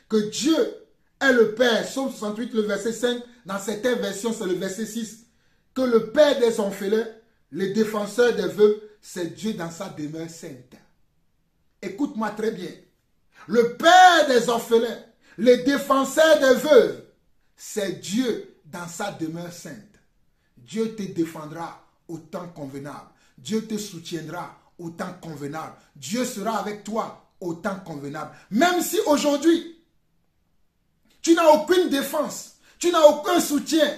que Dieu est le Père. Psaume 68, le verset 5, dans certaines versions, c'est le verset 6. Que le Père des orphelins, le défenseur des veuves, c'est Dieu dans sa demeure sainte. Écoute-moi très bien. Le Père des orphelins, le défenseur des veuves, c'est Dieu dans sa demeure sainte. Dieu te défendra au temps convenable. Dieu te soutiendra au temps convenable. Dieu sera avec toi au temps convenable. Même si aujourd'hui, tu n'as aucune défense, tu n'as aucun soutien,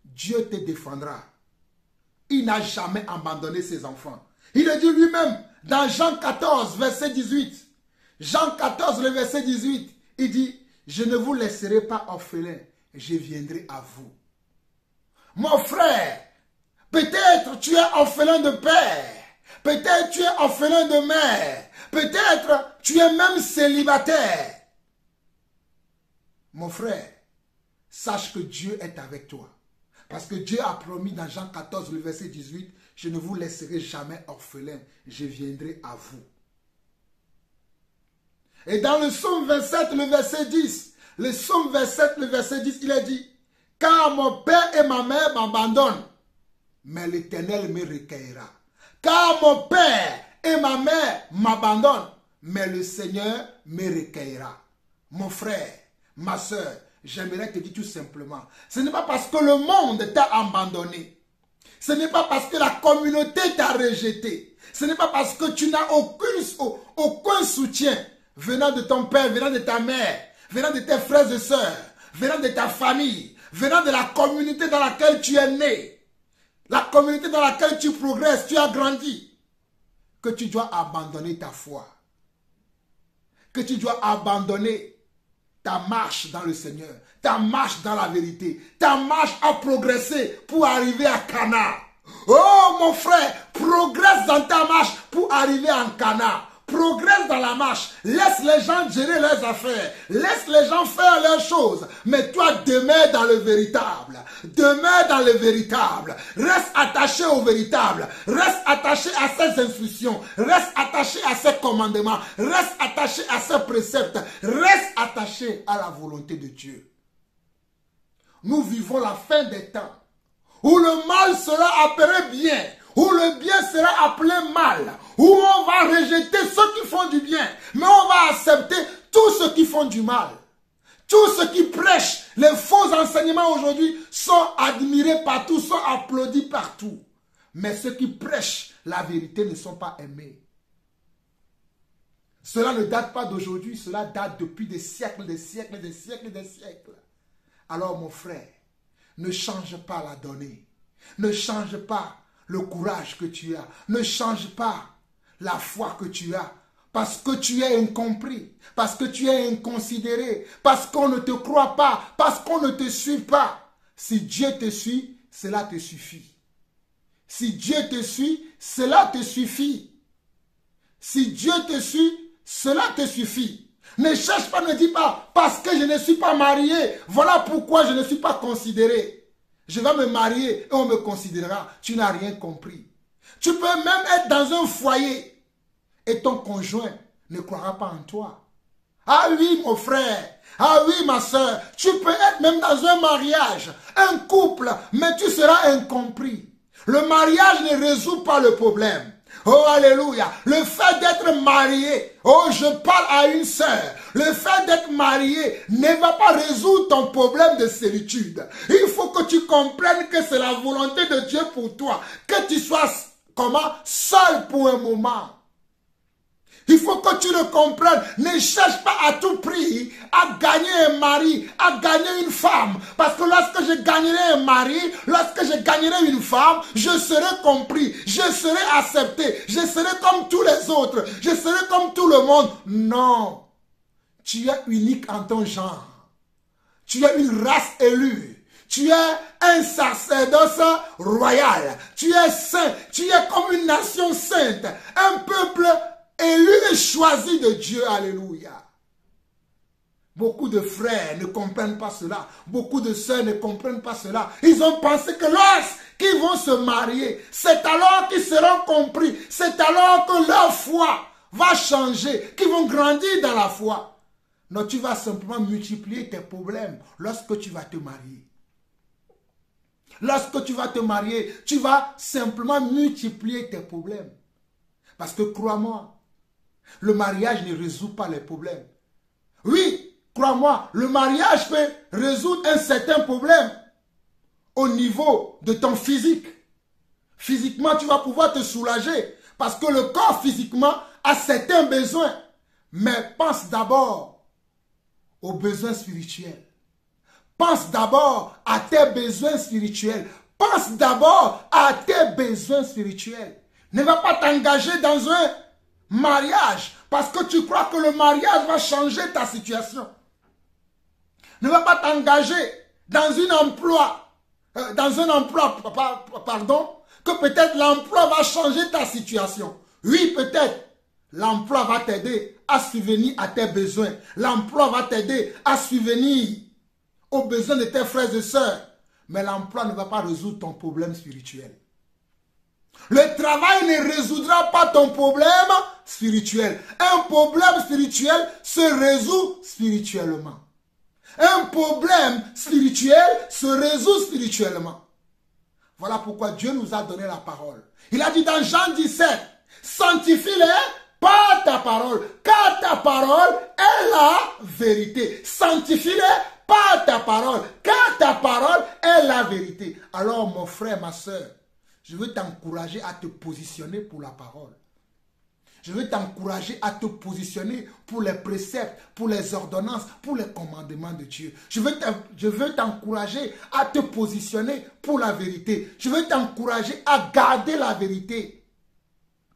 Dieu te défendra. Il n'a jamais abandonné ses enfants. Il le dit lui-même dans Jean 14, verset 18. Jean 14, le verset 18, il dit, je ne vous laisserai pas orphelins, je viendrai à vous. Mon frère, Peut-être tu es orphelin de père. Peut-être tu es orphelin de mère. Peut-être tu es même célibataire. Mon frère, sache que Dieu est avec toi. Parce que Dieu a promis dans Jean 14, le verset 18, « Je ne vous laisserai jamais orphelin, je viendrai à vous. » Et dans le psaume 27, le verset 10, le psaume 27, le verset 10, il est dit, « Car mon père et ma mère m'abandonnent, mais l'Éternel me recueillera. Car mon père et ma mère m'abandonnent, mais le Seigneur me recueillera. » Mon frère, ma soeur, j'aimerais te dire tout simplement, ce n'est pas parce que le monde t'a abandonné, ce n'est pas parce que la communauté t'a rejeté, ce n'est pas parce que tu n'as aucun soutien venant de ton père, venant de ta mère, venant de tes frères et sœurs, venant de ta famille, venant de la communauté dans laquelle tu es né, la communauté dans laquelle tu progresses, tu as grandi, que tu dois abandonner ta foi, que tu dois abandonner ta marche dans le Seigneur, ta marche dans la vérité, ta marche à progresser pour arriver à Cana. Oh mon frère, progresse dans ta marche pour arriver à Cana. Progresse dans la marche. Laisse les gens gérer leurs affaires. Laisse les gens faire leurs choses. Mais toi, demeure dans le véritable. Demeure dans le véritable. Reste attaché au véritable. Reste attaché à ses instructions. Reste attaché à ses commandements. Reste attaché à ses préceptes. Reste attaché à la volonté de Dieu. Nous vivons la fin des temps où le mal sera appelé bien, où le bien sera appelé mal, où on va rejeter ceux qui font du bien, mais on va accepter tous ceux qui font du mal. Tous ceux qui prêchent les faux enseignements aujourd'hui sont admirés partout, sont applaudis partout. Mais ceux qui prêchent la vérité ne sont pas aimés. Cela ne date pas d'aujourd'hui, cela date depuis des siècles, des siècles, des siècles, des siècles. Alors mon frère, ne change pas la donnée, ne change pas le courage que tu as, ne change pas la foi que tu as, parce que tu es incompris, parce que tu es inconsidéré, parce qu'on ne te croit pas, parce qu'on ne te suit pas. Si Dieu te suit, cela te suffit. Si Dieu te suit, cela te suffit. Si Dieu te suit, cela te suffit. Ne cherche pas, ne dis pas, parce que je ne suis pas marié, voilà pourquoi je ne suis pas considéré. Je vais me marier et on me considérera. Tu n'as rien compris. Tu peux même être dans un foyer et ton conjoint ne croira pas en toi. Ah oui, mon frère. Ah oui, ma soeur. Tu peux être même dans un mariage, un couple, mais tu seras incompris. Le mariage ne résout pas le problème. Oh, alléluia. Le fait d'être marié, oh, je parle à une sœur. Le fait d'être marié ne va pas résoudre ton problème de solitude. Il faut que tu comprennes que c'est la volonté de Dieu pour toi. Que tu sois, seul pour un moment. Il faut que tu le comprennes. Ne cherche pas à tout prix à gagner un mari, à gagner une femme. Parce que lorsque je gagnerai un mari, lorsque je gagnerai une femme, je serai compris, je serai accepté, je serai comme tous les autres, je serai comme tout le monde. Non. Tu es unique en ton genre. Tu es une race élue. Tu es un sacerdoce royal. Tu es saint. Tu es comme une nation sainte. Un peuple élu et choisi de Dieu. Alléluia. Beaucoup de frères ne comprennent pas cela. Beaucoup de sœurs ne comprennent pas cela. Ils ont pensé que lorsqu'ils vont se marier, c'est alors qu'ils seront compris. C'est alors que leur foi va changer, qu'ils vont grandir dans la foi. Non, tu vas simplement multiplier tes problèmes lorsque tu vas te marier. Lorsque tu vas te marier, tu vas simplement multiplier tes problèmes. Parce que crois-moi, le mariage ne résout pas les problèmes. Oui, crois-moi, le mariage peut résoudre un certain problème au niveau de ton physique. Physiquement, tu vas pouvoir te soulager parce que le corps physiquement a certains besoins. Mais pense d'abord aux besoins spirituels. Pense d'abord à tes besoins spirituels. Pense d'abord à tes besoins spirituels. Ne va pas t'engager dans un mariage parce que tu crois que le mariage va changer ta situation. Ne va pas t'engager dans un emploi, que peut-être l'emploi va changer ta situation. Oui, peut-être. L'emploi va t'aider à subvenir à tes besoins. L'emploi va t'aider à subvenir aux besoins de tes frères et sœurs. Mais l'emploi ne va pas résoudre ton problème spirituel. Le travail ne résoudra pas ton problème spirituel. Un problème spirituel se résout spirituellement. Un problème spirituel se résout spirituellement. Voilà pourquoi Dieu nous a donné la parole. Il a dit dans Jean 17, sanctifie-les par ta parole, car ta parole est la vérité. Sanctifie-les par ta parole, car ta parole est la vérité. Alors mon frère, ma soeur, je veux t'encourager à te positionner pour la parole. Je veux t'encourager à te positionner pour les préceptes, pour les ordonnances, pour les commandements de Dieu. Je veux t'encourager à te positionner pour la vérité. Je veux t'encourager à garder la vérité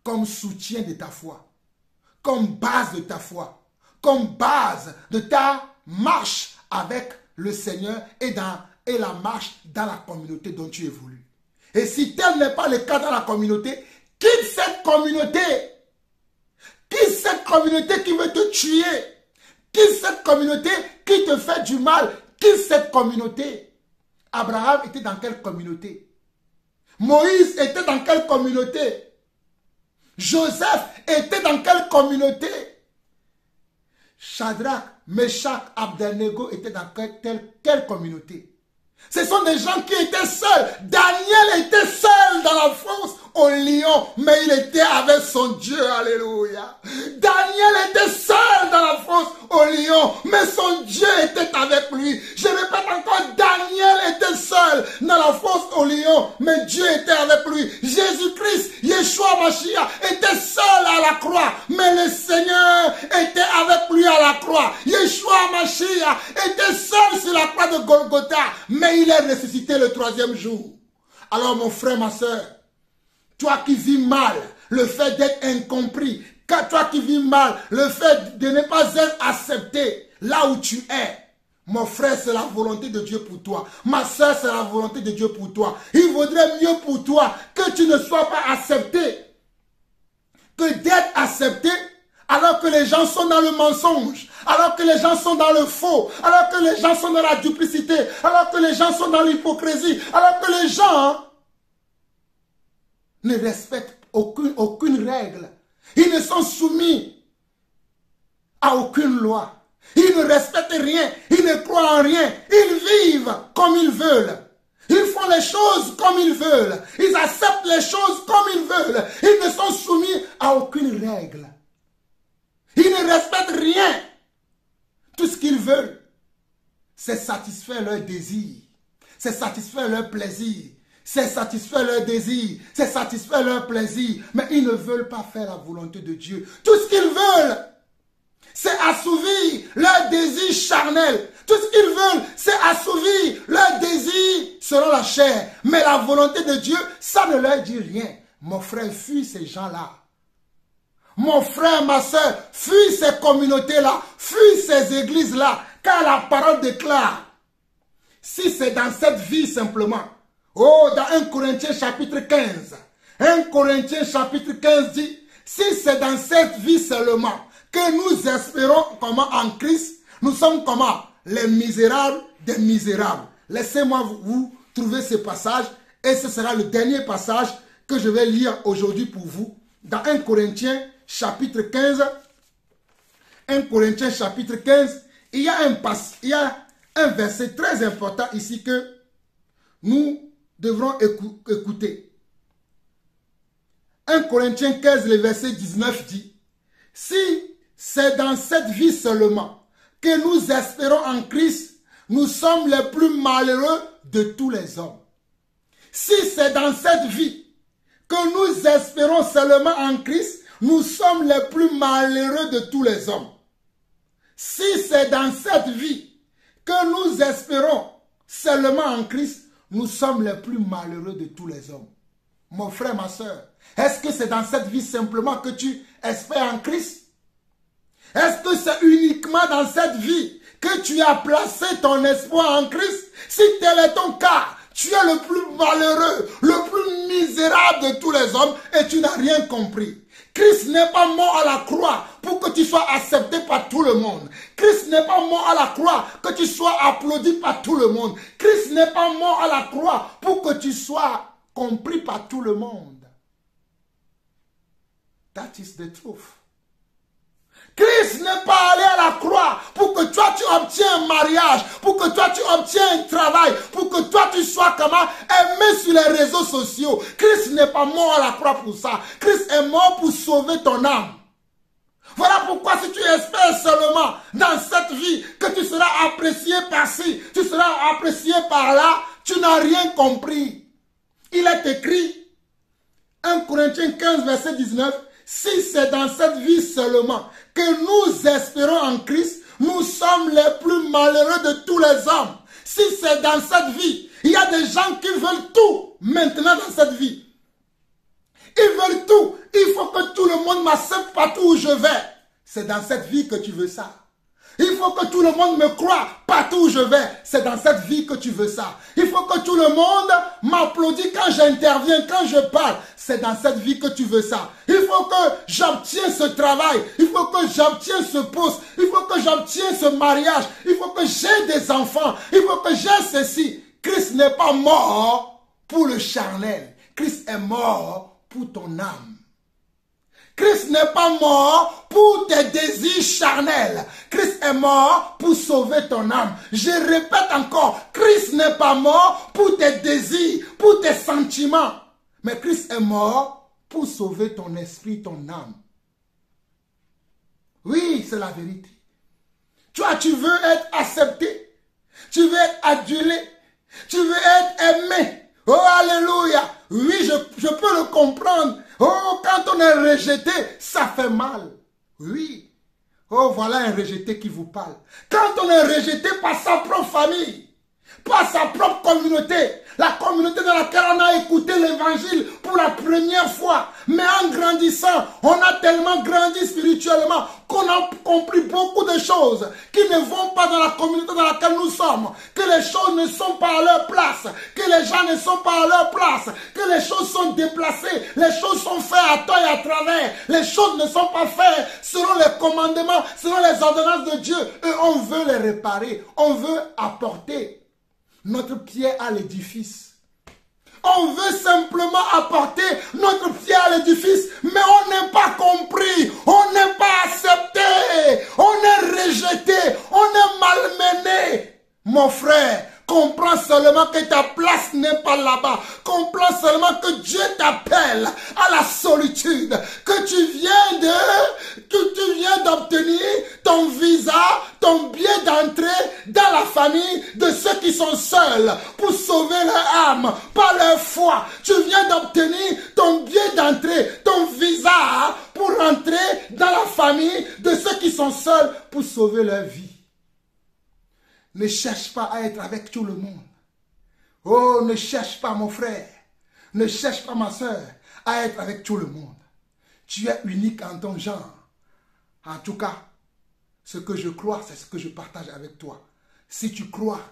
comme soutien de ta foi, comme base de ta foi, comme base de ta marche avec le Seigneur et la marche dans la communauté dont tu évolues. Et si tel n'est pas le cas dans la communauté, quitte cette communauté. Quitte cette communauté qui veut te tuer. Quitte cette communauté qui te fait du mal. Quitte cette communauté. Abraham était dans quelle communauté? Moïse était dans quelle communauté? Joseph était dans quelle communauté? Shadrach, Meshach, Abednego étaient dans quelle communauté? Ce sont des gens qui étaient seuls. Daniel était seul dans la fosse au lion, mais il était avec son Dieu. Alléluia. Daniel était seul dans la fosse au lion, mais son Dieu était avec lui. Je répète encore, Daniel était seul dans la fosse au lion, mais Dieu était avec lui. Jésus-Christ, Yeshua Mashiach, était seul à la croix, mais le Seigneur était avec lui à la croix. Yeshua Mashiach était seul sur la croix de Golgotha, mais il est ressuscité le 3e jour. Alors mon frère, ma soeur, toi qui vis mal le fait d'être incompris, toi qui vis mal le fait de ne pas être accepté là où tu es, mon frère, c'est la volonté de Dieu pour toi. Ma soeur, c'est la volonté de Dieu pour toi. Il vaudrait mieux pour toi que tu ne sois pas accepté que d'être accepté alors que les gens sont dans le mensonge, alors que les gens sont dans le faux, alors que les gens sont dans la duplicité, alors que les gens sont dans l'hypocrisie, alors que les gens ne respectent aucune règle. Ils ne sont soumis à aucune loi. Ils ne respectent rien. Ils ne croient en rien. Ils vivent comme ils veulent. Ils font les choses comme ils veulent. Ils acceptent les choses comme ils veulent. Ils ne sont soumis à aucune règle. Ils ne respectent rien. Tout ce qu'ils veulent, c'est satisfaire leurs désirs. C'est satisfaire leur plaisir. C'est satisfaire leur désir, c'est satisfaire leur plaisir, mais ils ne veulent pas faire la volonté de Dieu. Tout ce qu'ils veulent, c'est assouvir leur désir charnel. Tout ce qu'ils veulent, c'est assouvir leur désir selon la chair. Mais la volonté de Dieu, ça ne leur dit rien. Mon frère, fuis ces gens-là. Mon frère, ma soeur, fuis ces communautés-là, fuis ces églises-là, car la parole déclare, si c'est dans cette vie simplement, oh, dans 1 Corinthiens chapitre 15. 1 Corinthiens chapitre 15 dit, si c'est dans cette vie seulement que nous espérons comment en Christ, nous sommes comment? Les misérables des misérables. Laissez-moi vous trouver ce passage et ce sera le dernier passage que je vais lire aujourd'hui pour vous. Dans 1 Corinthiens chapitre 15. 1 Corinthiens chapitre 15, il y a un verset très important ici que nous devrons écouter. 1 Corinthiens 15, le verset 19 dit, si c'est dans cette vie seulement que nous espérons en Christ, nous sommes les plus malheureux de tous les hommes. Si c'est dans cette vie que nous espérons seulement en Christ, nous sommes les plus malheureux de tous les hommes. Si c'est dans cette vie que nous espérons seulement en Christ, nous sommes les plus malheureux de tous les hommes. Mon frère, ma soeur, est-ce que c'est dans cette vie simplement que tu espères en Christ? Est-ce que c'est uniquement dans cette vie que tu as placé ton espoir en Christ? Si tel est ton cas, tu es le plus malheureux, le plus misérable de tous les hommes et tu n'as rien compris. Christ n'est pas mort à la croix pour que tu sois accepté par tout le monde. Christ n'est pas mort à la croix que tu sois applaudi par tout le monde. Christ n'est pas mort à la croix pour que tu sois compris par tout le monde. That is the truth. Christ n'est pas allé à la croix pour que toi tu obtiens un mariage, pour que toi tu obtiens un travail, pour que toi tu sois comment aimé sur les réseaux sociaux. Christ n'est pas mort à la croix pour ça. Christ est mort pour sauver ton âme. Voilà pourquoi si tu espères seulement dans cette vie que tu seras apprécié par-ci, tu seras apprécié par-là, tu n'as rien compris. Il est écrit, 1 Corinthiens 15, verset 19, si c'est dans cette vie seulement que nous espérons en Christ, nous sommes les plus malheureux de tous les hommes. Si c'est dans cette vie, il y a des gens qui veulent tout maintenant dans cette vie. Ils veulent tout. Il faut que tout le monde m'accepte partout où je vais. C'est dans cette vie que tu veux ça. Il faut que tout le monde me croie partout où je vais. C'est dans cette vie que tu veux ça. Il faut que tout le monde m'applaudisse quand j'interviens, quand je parle. C'est dans cette vie que tu veux ça. Il faut que j'obtienne ce travail. Il faut que j'obtienne ce poste. Il faut que j'obtienne ce mariage. Il faut que j'ai des enfants. Il faut que j'ai ceci. Christ n'est pas mort pour le charnel. Christ est mort pour ton âme. Christ n'est pas mort pour tes désirs charnels. Christ est mort pour sauver ton âme. Je répète encore, Christ n'est pas mort pour tes désirs, pour tes sentiments. Mais Christ est mort pour sauver ton esprit, ton âme. Oui, c'est la vérité. Tu veux être accepté. Tu veux être adulé. Tu veux être aimé. Oh, alléluia. Oui, je peux le comprendre. Oh, quand on est rejeté, ça fait mal. Oui. Oh, voilà un rejeté qui vous parle. Quand on est rejeté par sa propre famille, par sa propre communauté, la communauté dans laquelle on a écouté l'évangile pour la première fois, mais en grandissant, on a tellement grandi spirituellement qu'on a compris beaucoup de choses qui ne vont pas dans la communauté dans laquelle nous sommes, que les choses ne sont pas à leur place, que les gens ne sont pas à leur place, que les choses sont déplacées, les choses sont faites à tort et à travers, les choses ne sont pas faites selon les commandements, selon les ordonnances de Dieu, et on veut les réparer, on veut apporter notre pierre à l'édifice. On veut simplement apporter notre pierre à l'édifice, mais on n'est pas compris, on n'est pas accepté, on est rejeté, on est malmené. Mon frère, comprends seulement que ta place n'est pas là-bas. Comprends seulement que Dieu t'appelle à la solitude, que tu viens d'obtenir ton visa, ton billet d'entrée dans la famille de ceux qui sont seuls pour sauver leur âme par leur foi. Tu viens d'obtenir ton billet d'entrée, ton visa pour rentrer dans la famille de ceux qui sont seuls pour sauver leur vie. Ne cherche pas à être avec tout le monde. Oh, ne cherche pas, mon frère. Ne cherche pas, ma soeur, à être avec tout le monde. Tu es unique en ton genre. En tout cas, ce que je crois, c'est ce que je partage avec toi. Si tu crois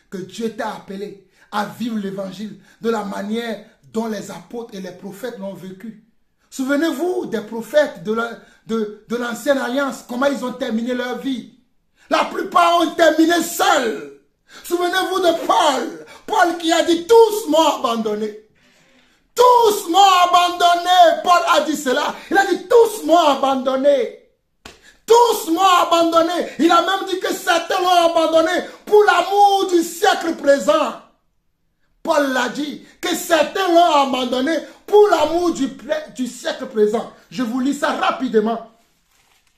que Dieu t'a appelé à vivre l'évangile de la manière dont les apôtres et les prophètes l'ont vécu. Souvenez-vous des prophètes de l'ancienne alliance, comment ils ont terminé leur vie. La plupart ont terminé seuls. Souvenez-vous de Paul. Paul qui a dit tous m'ont abandonné. Tous m'ont abandonné. Paul a dit cela. Il a dit tous m'ont abandonné. Tous m'ont abandonné. Il a même dit que certains l'ont abandonné pour l'amour du siècle présent. Paul l'a dit que certains l'ont abandonné pour l'amour du siècle présent. Je vous lis ça rapidement.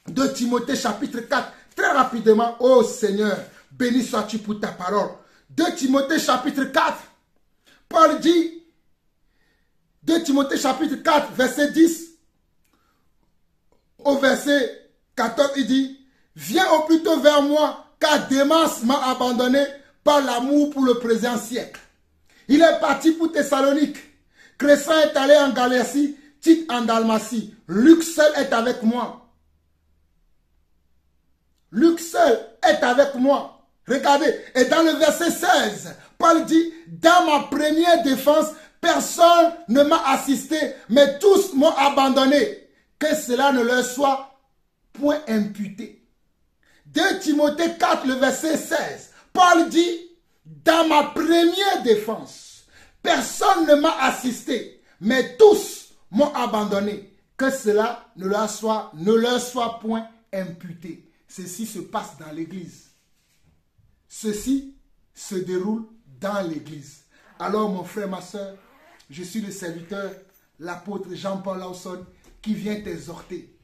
2 Timothée chapitre 4. Très rapidement, oh Seigneur, béni sois-tu pour ta parole. 2 Timothée chapitre 4, Paul dit, 2 Timothée chapitre 4, verset 10, au verset 14, il dit, viens au plutôt vers moi, car Démas m'a abandonné par l'amour pour le présent siècle. Il est parti pour Thessalonique. Crescent est allé en Galatie, Tite en Dalmatie. Luc seul est avec moi. Luc seul est avec moi. Regardez. Et dans le verset 16, Paul dit, dans ma première défense, personne ne m'a assisté, mais tous m'ont abandonné. Que cela ne leur soit point imputé. 2 Timothée 4, le verset 16. Paul dit, dans ma première défense, personne ne m'a assisté, mais tous m'ont abandonné. Que cela ne leur soit point imputé. Ceci se passe dans l'église. Ceci se déroule dans l'église. Alors mon frère, ma soeur, je suis le serviteur, l'apôtre Jean-Paul Lawson, qui vient t'exhorter.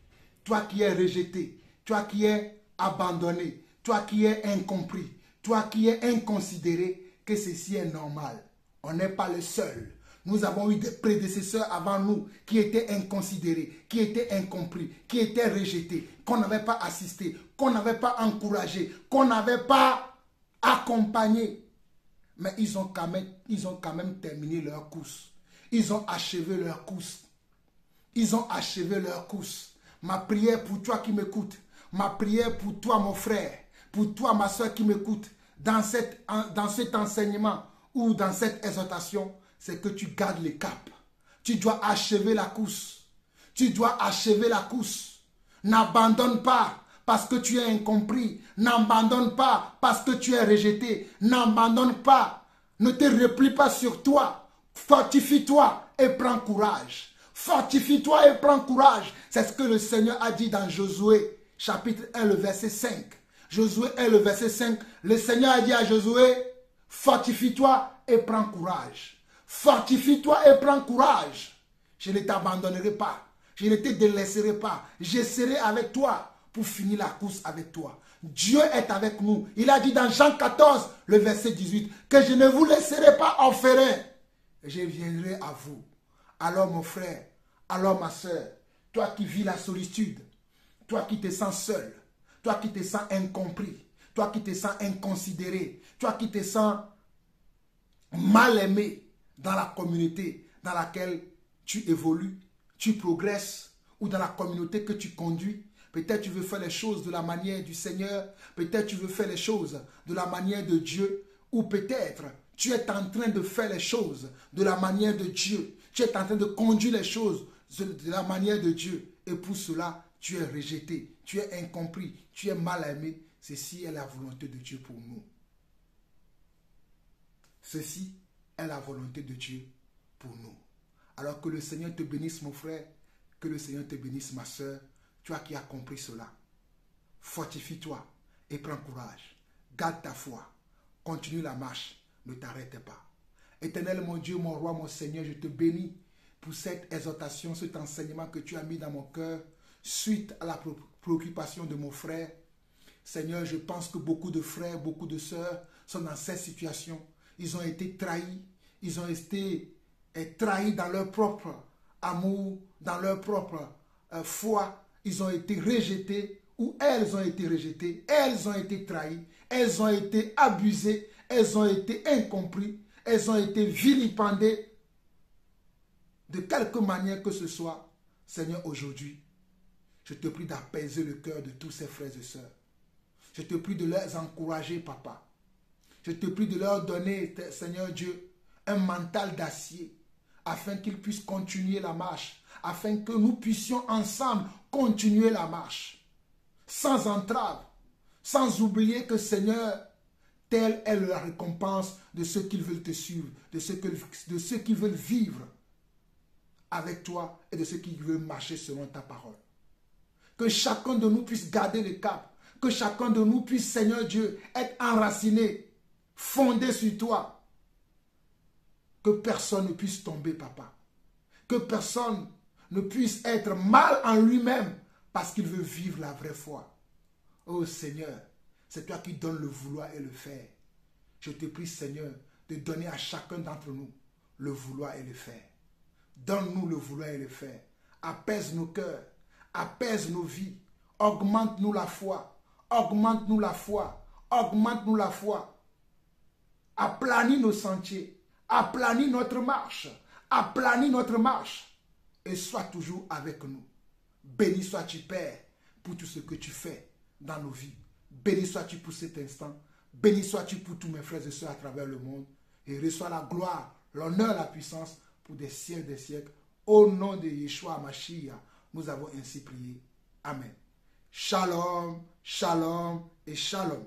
Toi qui es rejeté, toi qui es abandonné, toi qui es incompris, toi qui es inconsidéré, que ceci est normal. On n'est pas le seul. Nous avons eu des prédécesseurs avant nous qui étaient inconsidérés, qui étaient incompris, qui étaient rejetés, qu'on n'avait pas assisté, qu'on n'avait pas encouragé, qu'on n'avait pas accompagné. Mais ils ont quand même terminé leur course. Ils ont achevé leur course. Ils ont achevé leur course. Ma prière pour toi qui m'écoutes, ma prière pour toi mon frère, pour toi ma soeur qui m'écoute, dans cet enseignement ou dans cette exhortation, c'est que tu gardes le cap. Tu dois achever la course. Tu dois achever la course. N'abandonne pas parce que tu es incompris. N'abandonne pas parce que tu es rejeté. N'abandonne pas. Ne te replie pas sur toi. Fortifie-toi et prends courage. Fortifie-toi et prends courage. C'est ce que le Seigneur a dit dans Josué, chapitre 1, le verset 5. Josué 1, le verset 5. Le Seigneur a dit à Josué, fortifie-toi et prends courage. Fortifie-toi et prends courage. Je ne t'abandonnerai pas. Je ne te délaisserai pas. Je serai avec toi pour finir la course avec toi. Dieu est avec nous. Il a dit dans Jean 14, le verset 18, que je ne vous laisserai pas orphelins. Je viendrai à vous. Alors mon frère, alors ma soeur, toi qui vis la solitude, toi qui te sens seul, toi qui te sens incompris, toi qui te sens inconsidéré, toi qui te sens mal aimé dans la communauté dans laquelle tu évolues, tu progresses, ou dans la communauté que tu conduis. Peut-être tu veux faire les choses de la manière du Seigneur, peut-être tu veux faire les choses de la manière de Dieu, ou peut-être tu es en train de faire les choses de la manière de Dieu. Tu es en train de conduire les choses de la manière de Dieu. Et pour cela, tu es rejeté, tu es incompris, tu es mal aimé. Ceci est la volonté de Dieu pour nous. Ceci est la volonté de Dieu pour nous. Alors que le Seigneur te bénisse, mon frère, que le Seigneur te bénisse, ma soeur, toi qui as compris cela. Fortifie-toi et prends courage. Garde ta foi. Continue la marche. Ne t'arrête pas. Éternel, mon Dieu, mon roi, mon Seigneur, je te bénis pour cette exhortation, cet enseignement que tu as mis dans mon cœur suite à la préoccupation de mon frère. Seigneur, je pense que beaucoup de frères, beaucoup de sœurs sont dans cette situation. Ils ont été trahis. Ils ont été trahis dans leur propre amour, dans leur propre foi. Ils ont été rejetés ou elles ont été rejetées. Elles ont été trahies. Elles ont été abusées. Elles ont été incomprises. Elles ont été vilipendées. De quelque manière que ce soit, Seigneur, aujourd'hui, je te prie d'apaiser le cœur de tous ces frères et sœurs. Je te prie de les encourager, papa. Je te prie de leur donner, Seigneur Dieu, un mental d'acier, afin qu'ils puissent continuer la marche, afin que nous puissions ensemble continuer la marche, sans entrave, sans oublier que, Seigneur, telle est la récompense de ceux qui veulent te suivre, de ceux qui veulent vivre avec toi et de ceux qui veulent marcher selon ta parole. Que chacun de nous puisse garder le cap, que chacun de nous puisse, Seigneur Dieu, être enraciné, fondé sur toi. Que personne ne puisse tomber, papa. Que personne ne puisse être mal en lui-même parce qu'il veut vivre la vraie foi. Oh Seigneur, c'est toi qui donnes le vouloir et le faire. Je te prie, Seigneur, de donner à chacun d'entre nous le vouloir et le faire. Donne-nous le vouloir et le faire. Apaise nos cœurs, apaise nos vies, augmente-nous la foi, augmente-nous la foi, augmente-nous la foi. Aplanis nos sentiers, aplanis notre marche, aplanis notre marche et sois toujours avec nous. Béni sois-tu, Père, pour tout ce que tu fais dans nos vies. Béni sois-tu pour cet instant. Béni sois-tu pour tous mes frères et sœurs à travers le monde. Et reçois la gloire, l'honneur, la puissance pour des siècles. Au nom de Yeshua Mashiach, nous avons ainsi prié. Amen. Shalom, shalom et shalom.